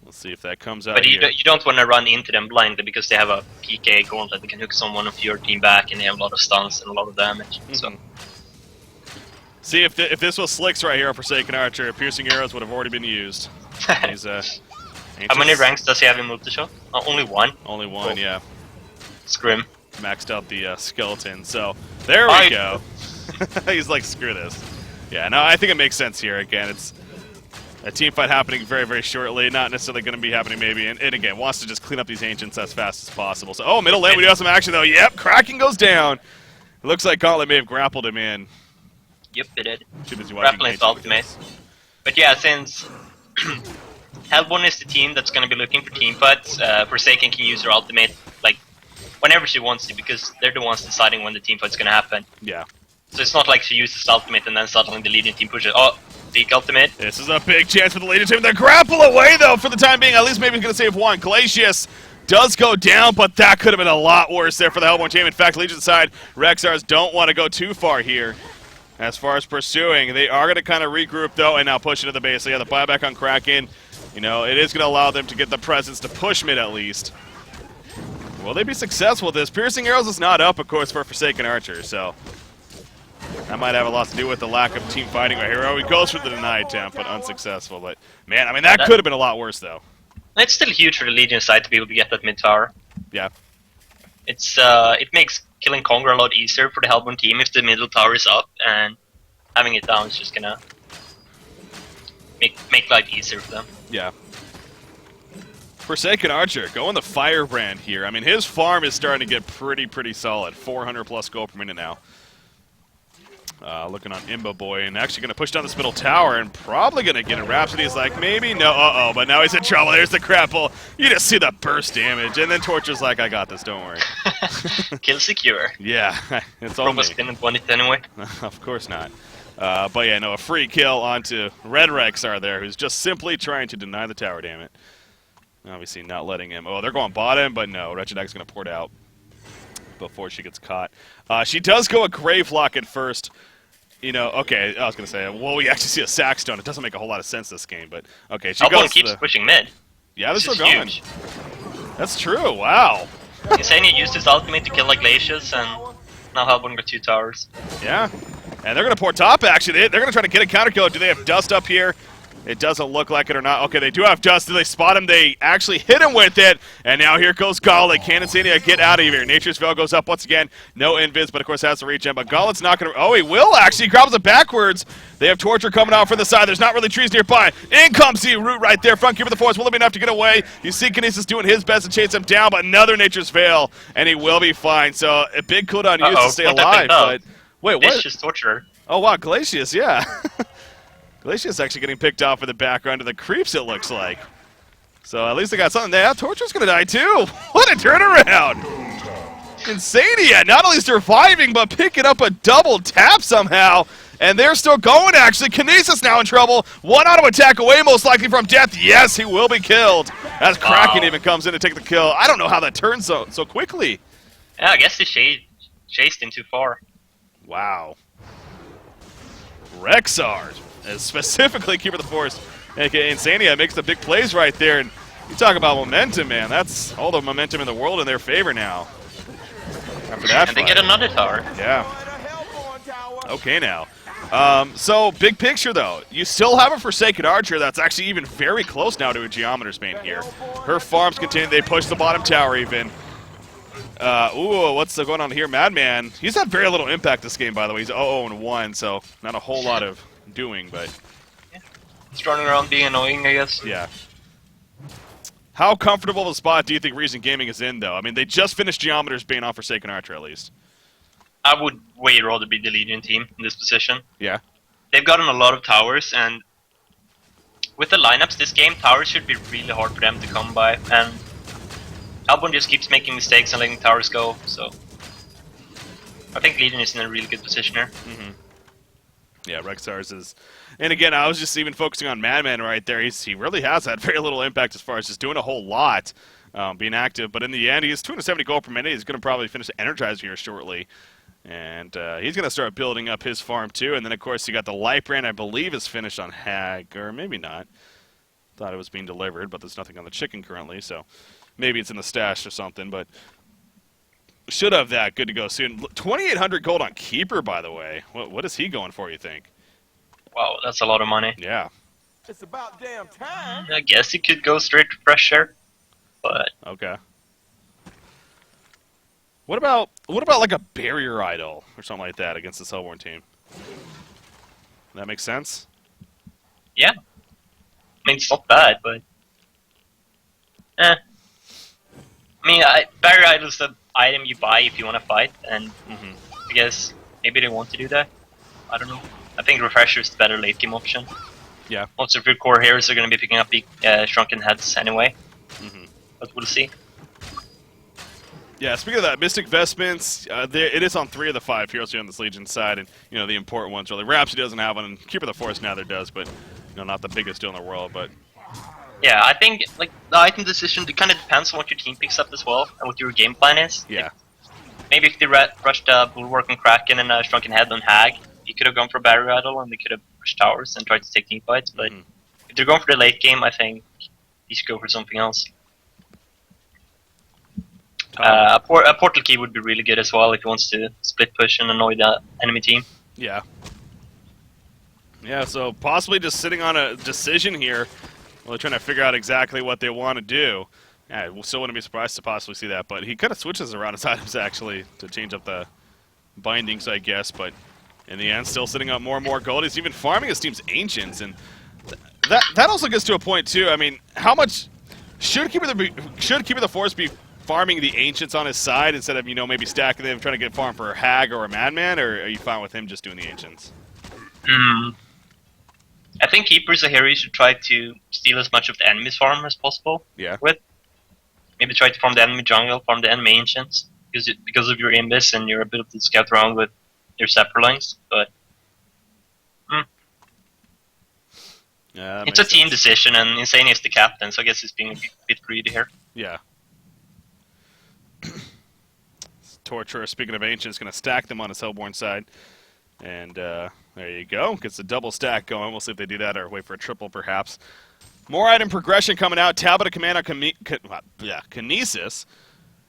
Speaker 1: Let's see if that comes out
Speaker 2: But
Speaker 1: here.
Speaker 2: you don't want to run into them blindly because they have a PK gauntlet that can hook someone of your team back, and they have a lot of stuns and a lot of damage. So.
Speaker 1: See, if this was Slicks right here, a Forsaken Archer, piercing arrows would have already been used. He's,
Speaker 2: how many ranks does he have in multi-shot? Only one?
Speaker 1: Only one, yeah.
Speaker 2: Scrim.
Speaker 1: Maxed out the skeleton, so there we go. He's like, screw this. Yeah, no, I think it makes sense here. Again, it's a team fight happening very, very shortly. Not necessarily going to be happening maybe. And again, wants to just clean up these Ancients as fast as possible. So, oh, middle lane, we do have some action though. Yep, Kraken goes down. It looks like Gauntlet may have grappled him in.
Speaker 2: Yep, it did.
Speaker 1: Too busy watching
Speaker 2: Grappling's ultimate. But yeah, since Hellborn is the team that's going to be looking for team fights, Forsaken can use their ultimate like whenever she wants to, because they're the ones deciding when the team fight's going to happen.
Speaker 1: Yeah.
Speaker 2: So it's not like she uses ultimate and then suddenly the leading team pushes. Oh, big ultimate.
Speaker 1: This is a big chance for the leading team. The grapple away, though, for the time being. At least maybe he's going to save one. Glacius does go down, but that could have been a lot worse there for the Hellborn team. In fact, Legion's side, Rexars don't want to go too far here as far as pursuing. They are going to kind of regroup, though, and now push into the base. So, yeah, the buyback on Kraken, you know, it is going to allow them to get the presence to push mid at least. Will they be successful with this? Piercing Arrows is not up, of course, for Forsaken Archer, so that might have a lot to do with the lack of team fighting right here. Oh, he goes for the deny attempt, but unsuccessful. But, man, I mean, that could have been a lot worse, though.
Speaker 2: It's still huge for the Legion side to be able to get that mid tower.
Speaker 1: Yeah.
Speaker 2: It makes killing Conger a lot easier for the Hellborn team if the middle tower is up, and having it down is just gonna make life easier for them.
Speaker 1: Yeah. Forsaken Archer going the Firebrand here. I mean, his farm is starting to get pretty solid. 400 plus gold per minute now. Looking on Imba Boy and actually going to push down this middle tower and probably going to get a Rhapsody's like, maybe, no, but now he's in trouble. There's the grapple. You just see the burst damage, and then Torture's like, I got this, don't worry.
Speaker 2: Kill secure.
Speaker 1: Yeah, it's all
Speaker 2: Almost didn't want it anyway.
Speaker 1: Of course not. But yeah, no, a free kill onto Red Rexar there, who's just simply trying to deny the tower, damn it. Obviously not letting him. Oh, they're going bottom, but no, Wretched X is going to port out before she gets caught. She does go a Grave Lock at first. You know, okay, I was going to say, well, we actually see a Sackstone. It doesn't make a whole lot of sense this game, but okay, she goes
Speaker 2: keeps pushing mid.
Speaker 1: Yeah, they're still going. Huge. That's true, wow.
Speaker 2: Insania used his ultimate to kill like Glacius, and now Hellborn got 2 towers.
Speaker 1: Yeah, and they're going to port top, actually. They're going to try to get a counter kill. Do they have Dust up here? It doesn't look like it or not. Okay, they do have Dust. Do they spot him? They actually hit him with it. And now here goes Gauntlet. Can Insania get out of here? Nature's Veil goes up once again. No invis, but of course has to reach him. But Gauntlet's not going to... Oh, he will actually. He grabs it backwards. They have Torture coming out from the side. There's not really trees nearby. In comes the Root right there. Front keeper of the force. Will it be enough to get away? You see Kinesis doing his best to chase him down, but another Nature's Veil, and he will be fine. So a big cooldown used to stay alive. But wait, what?
Speaker 2: It's just Torture.
Speaker 1: Oh, wow. Glacius, yeah. Glacius actually getting picked off in the background of the creeps, it looks like. So at least they got something there. Torture's going to die too. What a turnaround. Insania not only surviving, but picking up a double tap somehow. And they're still going, actually. Kinesis now in trouble. One auto attack away, most likely from death. Yes, he will be killed. As Kraken even comes in to take the kill. I don't know how that turns so quickly.
Speaker 2: Yeah, I guess they chased him too far.
Speaker 1: Wow. Rexar, specifically Keeper of the Force, aka Insania, makes the big plays right there. And you talk about momentum, man. That's all the momentum in the world in their favor now. After that
Speaker 2: and they get another tower.
Speaker 1: Yeah. Okay, now. So, big picture, though. You still have a Forsaken Archer that's actually even very close now to a Geometer's Bane here. Her farms continue. They push the bottom tower even. Ooh, what's going on here? Madman. He's had very little impact this game, by the way. He's 0-1, so not a whole lot of doing, but...
Speaker 2: Yeah. He's running around being annoying, I guess.
Speaker 1: Yeah. How comfortable of a spot do you think Reason Gaming is in, though? I mean, they just finished Geometer's Bane off Forsaken Archer, at least.
Speaker 2: I would way rather be the Legion team in this position.
Speaker 1: Yeah.
Speaker 2: They've gotten a lot of towers, and with the lineups this game, towers should be really hard for them to come by, and Albon just keeps making mistakes and letting towers go, so I think Legion is in a really good position here.
Speaker 1: Yeah, Rexars is... And again, I was just even focusing on Madman right there. He really has had very little impact as far as just doing a whole lot, being active. But in the end, he has 270 gold per minute. He's going to probably finish the Energizer here shortly. And he's going to start building up his farm too. And then, of course, you got the Light Brand, I believe, is finished on Hag. Or maybe not. Thought it was being delivered, but there's nothing on the chicken currently. So maybe it's in the stash or something. But should have that. Good to go soon. 2,800 gold on Keeper, by the way. What is he going for, you think?
Speaker 2: Wow, that's a lot of money.
Speaker 1: Yeah.
Speaker 3: It's about damn time.
Speaker 2: I guess he could go straight to Pressure, but...
Speaker 1: Okay. What about like a Barrier Idol or something like that against the Hellborn team? That makes sense?
Speaker 2: Yeah. I mean, it's not bad, but... I mean, Barrier Idol is the item you buy if you want to fight, and I guess maybe they want to do that. I don't know. I think Refresher is the better late game option.
Speaker 1: Yeah.
Speaker 2: Most of your core heroes are going to be picking up Shrunken Heads anyway. But we'll see.
Speaker 1: Yeah, speaking of that, Mystic Vestments, it is on 3 of the 5 heroes here on this Legion side, and, you know, the important ones really. Rhapsody doesn't have one, and Keeper of the Forest now there does, but, you know, not the biggest deal in the world, but...
Speaker 2: Yeah, I think, like, the item decision, it kind of depends on what your team picks up as well, and what your game plan is.
Speaker 1: Yeah.
Speaker 2: Maybe if they rushed Bulwark and Kraken and Shrunken Head on Hag, you could have gone for Barrier Idol and they could have pushed towers and tried to take team fights, but if they're going for the late game, I think you should go for something else. A portal key would be really good as well if he wants to split push and annoy the enemy team.
Speaker 1: Yeah. Yeah, so possibly just sitting on a decision here while they're trying to figure out exactly what they want to do. Yeah, we still wouldn't be surprised to possibly see that, but he kind of switches around his items actually to change up the bindings, I guess, but in the end, still sitting up more and more gold. He's even farming his team's Ancients, and that also gets to a point too. I mean, how much should Keeper of the Forest be farming the Ancients on his side instead of, you know, maybe stacking them, trying to get farm for a Hag or a Madman, or are you fine with him just doing the Ancients?
Speaker 2: I think Keeper's a hero you should try to steal as much of the enemy's farm as possible.
Speaker 1: Yeah.
Speaker 2: With maybe try to farm the enemy jungle, farm the enemy Ancients, because of your Imbis and your ability to scout around with your Zeppelins, but
Speaker 1: Yeah,
Speaker 2: it's a team decision, and Insane is the captain, so I guess he's being a bit greedy here.
Speaker 1: Yeah. Torturer, speaking of Ancients, going to stack them on his Hellborn side. And there you go. Gets a double stack going. We'll see if they do that or wait for a triple, perhaps. More item progression coming out. Tablet of Command on Kinesis.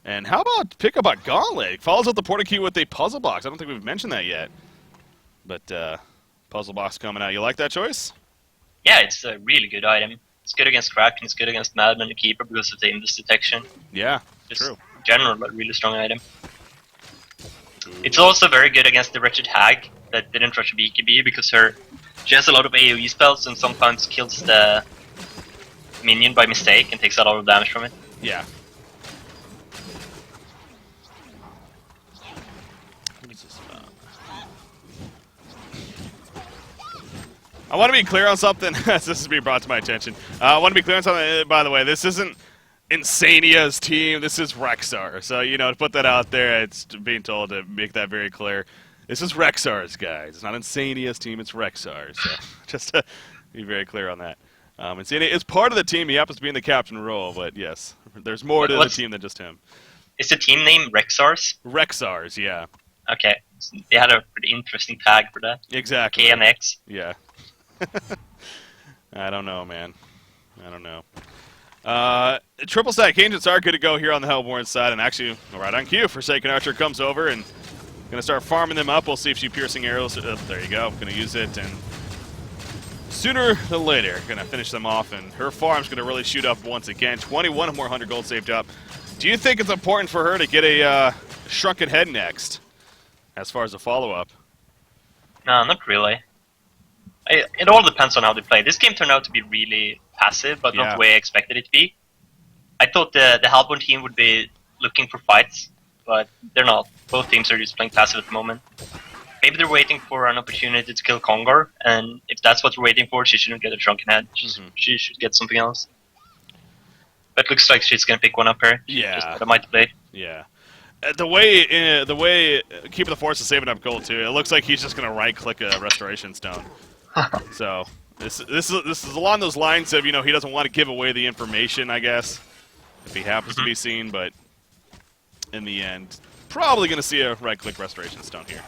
Speaker 1: And how about pick up a Gauntlet? Follows up the Porta Key with a Puzzle Box. I don't think we've mentioned that yet. But Puzzle Box coming out. You like that choice?
Speaker 2: Yeah, it's a really good item. It's good against Kraken, it's good against Madman and Keeper because of the Imbis detection.
Speaker 1: Yeah,
Speaker 2: Just
Speaker 1: true.
Speaker 2: in general, a really strong item. It's also very good against the Wretched Hag that didn't rush a BKB because she has a lot of AoE spells and sometimes kills the minion by mistake and takes a lot of damage from it.
Speaker 1: Yeah. I want to be clear on something. This is being brought to my attention. I want to be clear on something. By the way, this isn't Insania's team. This is Rexar. So, you know, to put that out there, it's being told to make that very clear. This is Rexar's, guys. It's not Insania's team. It's Rexar's. So just to be very clear on that. Insania is part of the team. He happens to be in the captain role, but yes, there's more to the team than just him.
Speaker 2: Is the team name Rexars?
Speaker 1: Rexar's, yeah.
Speaker 2: Okay. So they had a pretty interesting tag for that.
Speaker 1: Exactly.
Speaker 2: KNX.
Speaker 1: Yeah. I don't know, man. I don't know. Triple stack Ancients are good to go here on the Hellborn side, and actually, right on cue, Forsaken Archer comes over and gonna start farming them up. We'll see if she piercing arrows. There you go. Gonna use it, and sooner than later, gonna finish them off, and her farm's gonna really shoot up once again. 21 more 100 gold saved up. Do you think it's important for her to get a Shrunken Head next, as far as a follow-up?
Speaker 2: No, not really. It all depends on how they play. This game turned out to be really passive, but not the way I expected it to be. I thought the Hellborn team would be looking for fights, but they're not. Both teams are just playing passive at the moment. maybe they're waiting for an opportunity to kill Kongar, and if that's what they're waiting for, she shouldn't get a shrunken head. She should get something else. But it looks like she's gonna pick one up here.
Speaker 1: Yeah.
Speaker 2: Just might blade.
Speaker 1: Yeah. The way Keeper the Force is saving up gold too. It looks like he's just gonna right-click a Restoration Stone. So this is along those lines of, you know, he doesn't want to give away the information, I guess, if he happens to be seen. But in the end, probably gonna see a right-click Restoration Stone here.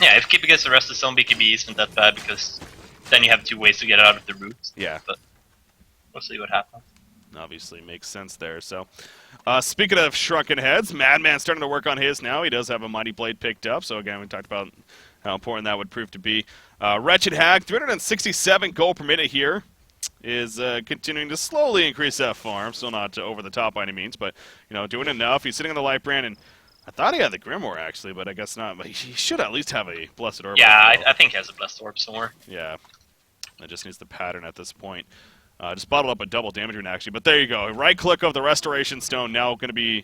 Speaker 2: Yeah, if Keeper gets the rest of the zone, BKB isn't that bad because then you have 2 ways to get out of the root.
Speaker 1: Yeah.
Speaker 2: But we'll see what happens.
Speaker 1: Obviously makes sense there. So, speaking of shrunken heads, Madman's starting to work on his now. He does have a Mighty Blade picked up. So again, we talked about how important that would prove to be. Wretched Hag, 367 gold per minute here, is continuing to slowly increase that farm. Still not over the top by any means, but you know, doing enough. He's sitting on the Light Brand, and I thought he had the Grimoire actually, but I guess not. But he should at least have a Blessed Orb.
Speaker 2: Yeah, I think he has a Blessed Orb somewhere.
Speaker 1: Yeah, it just needs the pattern at this point. Just bottled up a double damage rune, actually. But there you go. Right click of the Restoration Stone now going to be,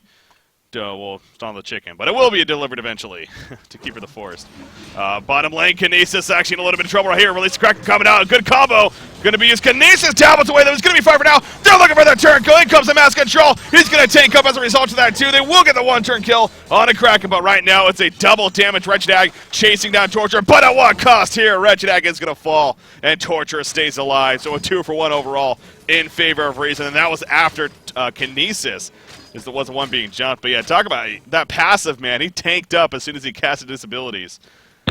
Speaker 1: well, it's not on the chicken, but it will be delivered eventually to Keeper the Forest. Bottom lane, Kinesis actually in a little bit of trouble right here. Release Kraken coming out. Good combo. Going to be his Kinesis tablets away. That was going to be fire for now. They're looking for their turn kill. In comes the Mass Control. He's going to tank up as a result of that, too. They will get the 1-turn kill on a Kraken, but right now it's a double damage. Wretched Hag chasing down Torture, but at what cost here? Wretched Hag is going to fall, and Torture stays alive. So a 2-for-1 overall in favor of Reason, and that was after Kinesis was the one being jumped. But yeah, talk about that passive, man. He tanked up as soon as he casted his abilities.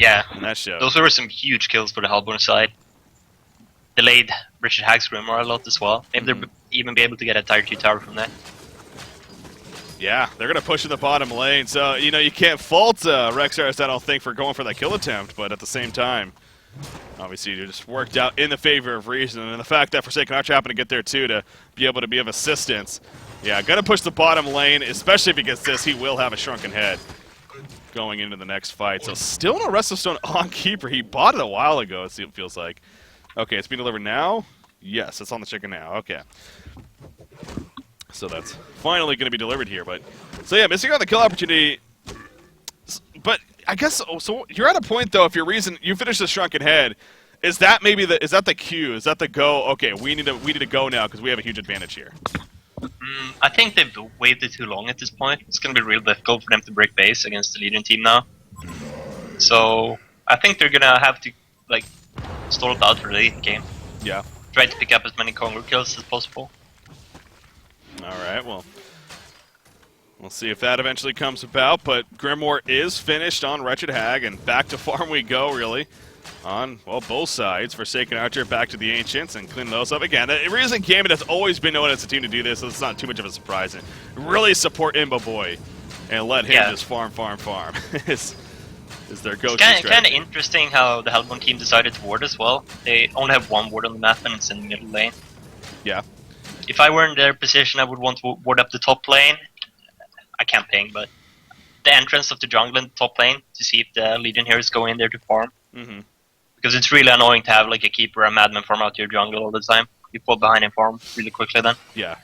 Speaker 2: Yeah,
Speaker 1: and that showed.
Speaker 2: Those were some huge kills for the Hellborn side. Delayed Richard Hag's Grimoire a lot as well. Maybe they'll even be able to get a Tier 2 tower from that.
Speaker 1: Yeah, they're going to push in the bottom lane. So, you know, you can't fault Rexars, I don't think, for going for that kill attempt. But at the same time, obviously, it just worked out in the favor of Reason. And the fact that Forsaken Archer happened to get there, too, to be able to be of assistance. Yeah, going to push the bottom lane, especially if he gets this. He will have a Shrunken Head going into the next fight. So still no Restless Stone on Keeper. He bought it a while ago, it feels like. Okay, it's being delivered now? Yes, it's on the chicken now. Okay. So that's finally going to be delivered here. But so yeah, missing out on the kill opportunity. But I guess, so you're at a point, though, if your Reason, you finish the Shrunken Head, is that maybe the, is that the cue? Is that the go, okay, we need to go now because we have a huge advantage here?
Speaker 2: I think they've waited too long at this point. It's going to be real difficult for them to break base against the Legion team now. So I think they're going to have to, like, stall it out for the late game.
Speaker 1: Yeah.
Speaker 2: Try to pick up as many Congo kills as possible.
Speaker 1: Alright, well, we'll see if that eventually comes about, but Grimoire is finished on Wretched Hag, and back to farm we go, really. On, well, both sides. Forsaken Archer back to the Ancients and clean those up again. The Reason Gambit has always been known as a team to do this, so it's not too much of a surprise. And really support Imba Boy and let him just farm is their go-to strategy.
Speaker 2: It's kind of interesting how the Hellborn team decided to ward as well. They only have one ward on the map and it's in the middle lane.
Speaker 1: Yeah.
Speaker 2: If I were in their position, I would want to ward up the top lane. I can't ping, but the entrance of the jungle in the top lane to see if the Legion heroes go in there to farm. Because it's really annoying to have like a Keeper or a Madman farm out your jungle all the time. You fall behind and farm really quickly then.
Speaker 1: Yeah.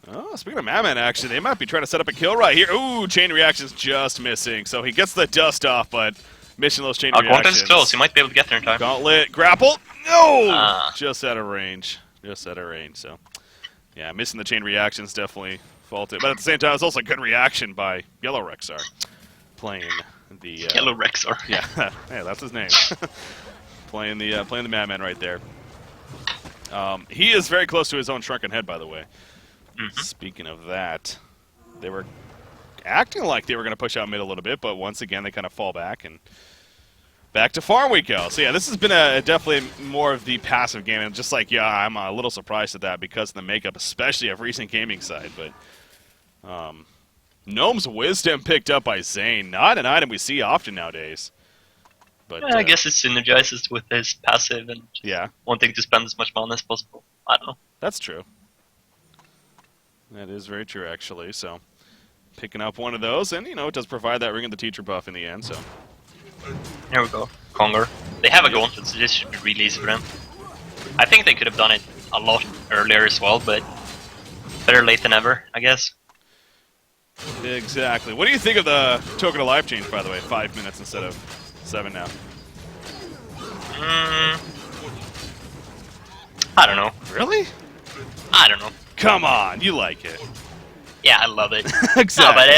Speaker 1: Oh, speaking of Madman, actually, they might be trying to set up a kill right here. Ooh, chain reactions just missing. So he gets the dust off, but missing those chain reactions.
Speaker 2: Gauntlet's close. He might be able to get there in time.
Speaker 1: Gauntlet, grapple. No! Just out of range. Just out of range, so. Yeah, missing the chain reactions definitely faulted. But at the same time, it's also a good reaction by Yellow Rexar playing the...
Speaker 2: Yellow Rexar.
Speaker 1: Yeah, yeah, that's his name. playing the Madman right there. He is very close to his own Shrunken Head, by the way. Speaking of that, they were acting like they were going to push out mid a little bit, but once again they kind of fall back and back to farm we go. So yeah, this has been definitely more of the passive game, and just like, yeah, I'm a little surprised at that because of the makeup, especially of recent gaming side. But Gnome's Wisdom picked up by Zane, not an item we see often nowadays. But
Speaker 2: I guess it synergizes with his passive and wanting to spend as much mana as possible. I don't know.
Speaker 1: That's true. That is very true, actually. So, picking up one of those, and, you know, it does provide that Ring of the Teacher buff in the end, so.
Speaker 2: Here we go. Conger. They have a Gauntlet, so this should be really easy for them. I think they could have done it a lot earlier as well, but better late than ever, I guess.
Speaker 1: Exactly. What do you think of the Token of Life change, by the way? 5 minutes instead of 7 now.
Speaker 2: I don't know.
Speaker 1: Really?
Speaker 2: I don't know.
Speaker 1: Come on, you like it.
Speaker 2: Yeah, I love it.
Speaker 1: Exactly.
Speaker 2: No, but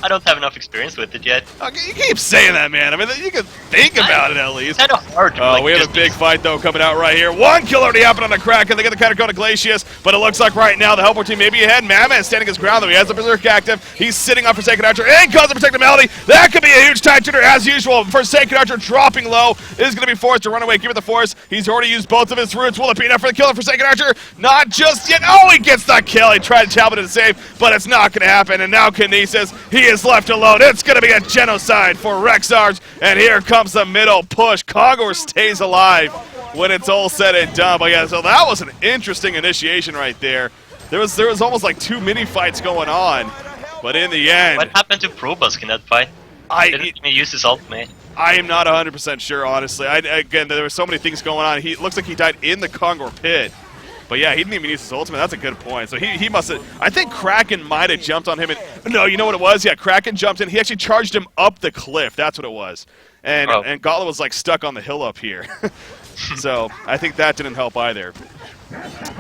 Speaker 2: I don't have enough experience with it yet.
Speaker 1: Okay, you keep saying that, man. I mean, you can think about it at least.
Speaker 2: It's kind of hard to
Speaker 1: Oh,
Speaker 2: like,
Speaker 1: we have
Speaker 2: just
Speaker 1: a big fight, though, coming out right here. 1 kill already happened on the Kraken. They get the counter going to Glacius, but it looks like right now the Helper team may be ahead. Madman standing his ground, though. He has the Berserk active. He's sitting on Forsaken Archer and calls the Protected Melody. That could be a huge time tuner, as usual. Forsaken Archer dropping low is going to be forced to run away. Give it the Force. He's already used both of his roots. Will it be enough for the kill of Forsaken Archer? Not just yet. Oh, he gets the kill. He tried to Talbot to save, but it's not going to happen. And now Kinesis, he is left alone. It's going to be a genocide for Rexarge, and here comes the middle push. Kogor stays alive when it's all said and done. But yeah, so that was an interesting initiation right there. There was almost like 2 mini fights going on, but in the end,
Speaker 2: What happened to Probusk in that fight? He didn't even use his ultimate.
Speaker 1: I am not 100% sure, honestly. Again, there were so many things going on. He looks like he died in the Kongor pit. But yeah, he didn't even use his ultimate. That's a good point. So he must have... I think Kraken might have jumped on him. And, no, you know what it was? Yeah, Kraken jumped in. He actually charged him up the cliff. That's what it was. And Gala was like stuck on the hill up here. So I think that didn't help either.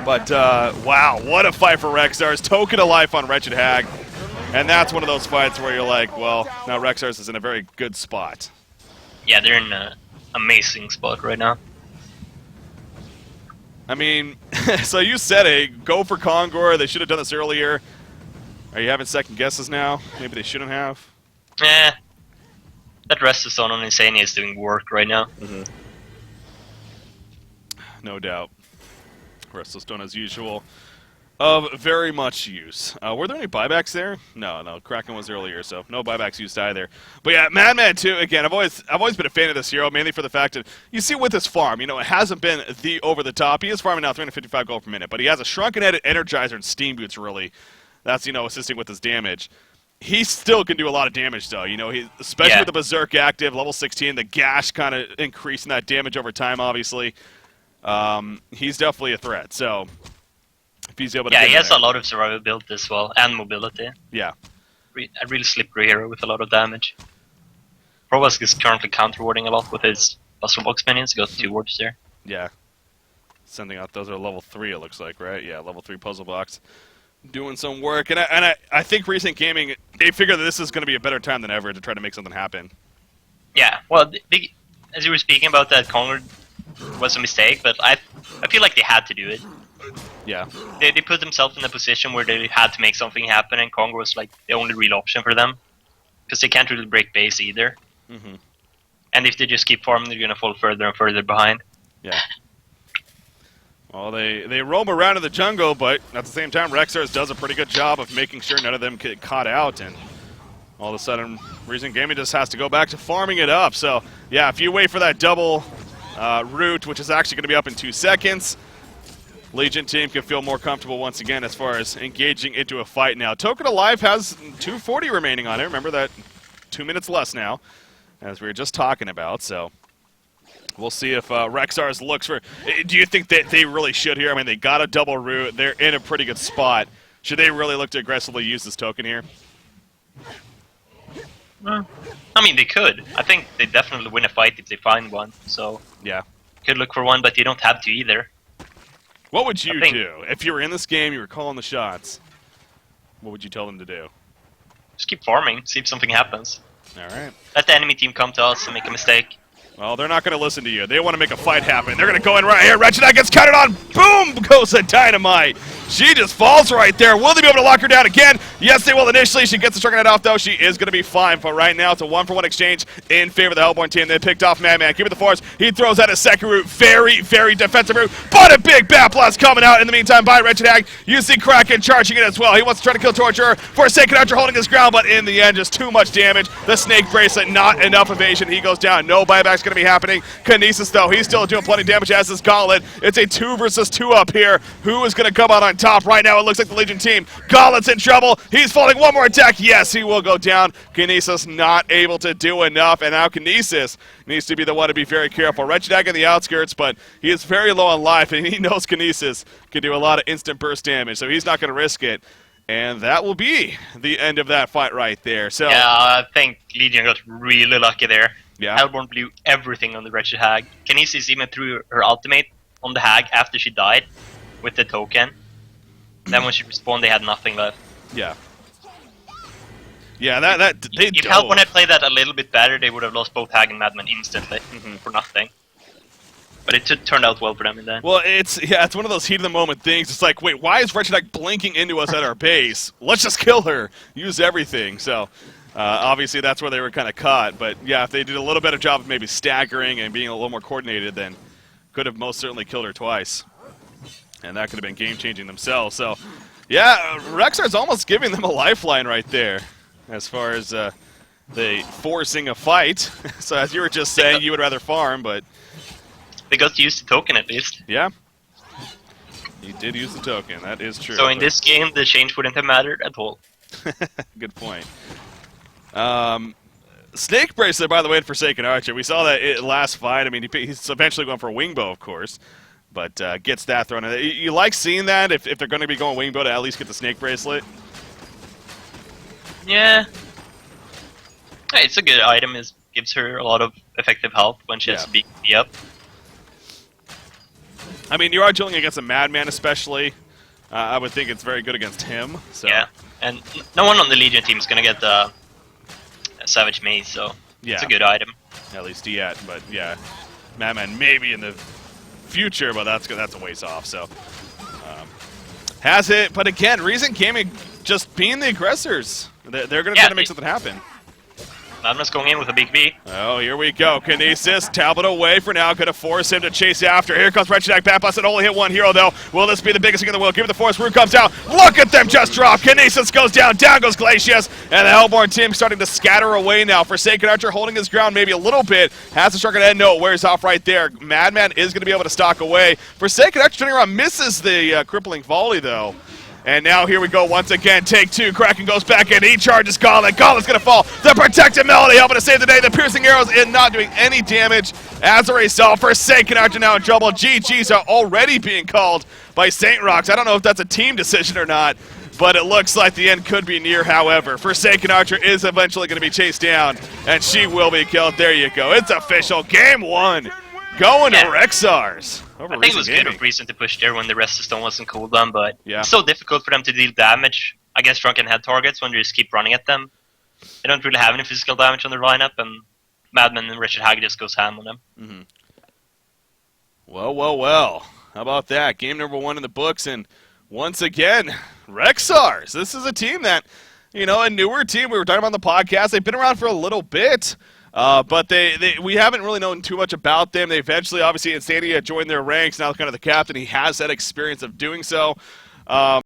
Speaker 1: But wow, what a fight for Rexars. Token of life on Wretched Hag. And that's one of those fights where you're like, well, now Rexars is in a very good spot.
Speaker 2: Yeah, they're in an amazing spot right now.
Speaker 1: I mean, so you said, hey, go for Kongor. They should have done this earlier. Are you having second guesses now? Maybe they shouldn't have?
Speaker 2: That Restless Zone on Insania is doing work right now.
Speaker 1: No doubt. Restless Stone as usual. Of very much use. Were there any buybacks there? No. Kraken was earlier, so no buybacks used either. But yeah, Madman too. Again, I've always been a fan of this hero, mainly for the fact that you see with his farm, you know, it hasn't been the over the top. He is farming now 355 gold per minute, but he has a shrunken-headed Energizer and Steam Boots. Really, that's assisting with his damage. He still can do a lot of damage though. You know, especially with the Berserk active, level 16, the Gash kind of increasing that damage over time. Obviously, he's definitely a threat. So. If he's able to
Speaker 2: he has a lot of survivability as well, and mobility.
Speaker 1: Yeah.
Speaker 2: A really slippery hero with a lot of damage. Probusk is currently counter-warding a lot with his Buster Box minions. He got 2 wards there.
Speaker 1: Yeah. Sending out, those are level 3 it looks like, right? Yeah, level 3 puzzle box. Doing some work. And I think Recent Gaming, they figure that this is going to be a better time than ever to try to make something happen.
Speaker 2: Yeah, well, as you were speaking about that, Kongor was a mistake, but I feel like they had to do it.
Speaker 1: Yeah.
Speaker 2: They put themselves in a position where they had to make something happen, and Kongor was like the only real option for them. Because they can't really break base either. And if they just keep farming, they're going to fall further and further behind.
Speaker 1: Yeah. Well, they roam around in the jungle, but at the same time, Rexars does a pretty good job of making sure none of them get caught out. And all of a sudden, Recent Gaming just has to go back to farming it up. So, yeah, if you wait for that double route, which is actually going to be up in 2 seconds, Legion team can feel more comfortable once again as far as engaging into a fight now. Token of Life has 240 remaining on it. Remember that 2 minutes less now, as we were just talking about. So we'll see if Rexars looks for... Do you think that they really should here? I mean, they got a double route. They're in a pretty good spot. Should they really look to aggressively use this token here?
Speaker 2: I mean, they could. I think they definitely win a fight if they find one. So
Speaker 1: yeah,
Speaker 2: could look for one, but you don't have to either.
Speaker 1: What would you do? If you were in this game, you were calling the shots, what would you tell them to do?
Speaker 2: Just keep farming, see if something happens.
Speaker 1: All right.
Speaker 2: Let the enemy team come to us and make a mistake.
Speaker 1: Well, they're not going to listen to you. They want to make a fight happen. They're going to go in right here. Wretched Knight gets counted on. Boom goes the dynamite. She just falls right there. Will they be able to lock her down again? Yes, they will initially. She gets the Stricken Knight off, though. She is going to be fine. But right now, it's a 1-for-1 exchange in favor of the Hellborn team. They picked off Madman. Give it the Force. He throws out a second route. Very, very defensive route. But a big Bat Blast coming out in the meantime by Wretched Hag. You see Kraken charging it as well. He wants to try to kill Torturer. Forsaken Archer holding his ground, but in the end, just too much damage. The Snake Bracelet, not enough evasion. He goes down. No buyback's going to be happening. Kinesis, though, he's still doing plenty of damage as his Gauntlet. It's a 2 versus 2 up here. Who is going to come out on top right now? It looks like the Legion team. Gauntlet's in trouble. He's falling. One more attack. Yes, he will go down. Kinesis not able to do enough, and now Kinesis needs to be the one to be very careful. Wretched Hag in the outskirts, but he is very low on life, and he knows Kinesis can do a lot of instant burst damage, so he's not going to risk it. And that will be the end of that fight right there. So
Speaker 2: yeah, I think Legion got really lucky there.
Speaker 1: Yeah.
Speaker 2: Hellborn blew everything on the Wretched Hag. Kinesis even threw her ultimate on the Hag after she died with the token. Then when she respawned, they had nothing left.
Speaker 1: Yeah. Yeah, that they
Speaker 2: If Hellborn had played that a little bit better, they would have lost both Hag and Madman instantly for nothing. But it turned out well for them in the end.
Speaker 1: Well, it's one of those heat of the moment things. It's like, wait, why is Wretched Hag blinking into us at our base? Let's just kill her. Use everything. So, obviously, that's where they were kind of caught. But yeah, if they did a little better job of maybe staggering and being a little more coordinated, then could have most certainly killed her twice. And that could have been game-changing themselves. So, yeah, Rexar's almost giving them a lifeline right there, as far as the forcing a fight. So, as you were just saying, you would rather farm, but
Speaker 2: they got to use the token at least.
Speaker 1: yeah, he did use the token. That is true.
Speaker 2: So in this game, the change wouldn't have mattered at all.
Speaker 1: Good point. Snake Bracelet, by the way, in Forsaken Archer. We saw that last fight. I mean, he's eventually going for a Wingbow, of course, but gets that thrown in. You like seeing that if they're going to be going Wingbow to at least get the Snake Bracelet?
Speaker 2: Yeah. Hey, it's a good item. It gives her a lot of effective health when she has to beat me up.
Speaker 1: I mean, you are dealing against a Madman, especially. I would think it's very good against him. So.
Speaker 2: Yeah, and no one on the Legion team is going to get the Savage Maze, so it's a good item.
Speaker 1: At least yet, but yeah, Madman maybe in the future, but that's a ways off. So has it, but again, Reason Gaming just being the aggressors. They're going to try to make something happen.
Speaker 2: Madman's going in with a big B.
Speaker 1: Oh, here we go. Kinesis, Talbot away for now. Going to force him to chase after. Here comes Wretched Hag. Bat Blast only hit one hero, though. Will this be the biggest thing in the world? Give it the force. Root comes out. Look at them just drop. Kinesis goes down. Down goes Glacius. And the Hellborn team starting to scatter away now. Forsaken Archer holding his ground maybe a little bit. Has the Shark ahead. No, it wears off right there. Madman is going to be able to stalk away. Forsaken Archer turning around. Misses the crippling volley, though. And now here we go once again. Take two. Kraken goes back in. He charges Gauntlet. Gauntlet's going to fall. The Protected Melody helping to save the day. The Piercing Arrows in not doing any damage. As a result, Forsaken Archer now in trouble. GG's are already being called by St. Rocks. I don't know if that's a team decision or not, but it looks like the end could be near, however. Forsaken Archer is eventually going to be chased down, and she will be killed. There you go. It's official. Game one. Going to Rexars.
Speaker 2: I think it was good of Reason to push there when the rest of Stone wasn't cooldown, but
Speaker 1: yeah.
Speaker 2: It's so difficult for them to deal damage against Drunken Head targets when you just keep running at them. They don't really have any physical damage on their lineup, and Madman and Wretched Hag just goes ham on them.
Speaker 1: Well. How about that? Game number one in the books, and once again, Rexars. This is a team that, a newer team. We were talking about on the podcast. They've been around for a little bit. But we haven't really known too much about them. They eventually, obviously, Insanity joined their ranks. Now kind of the captain. He has that experience of doing so.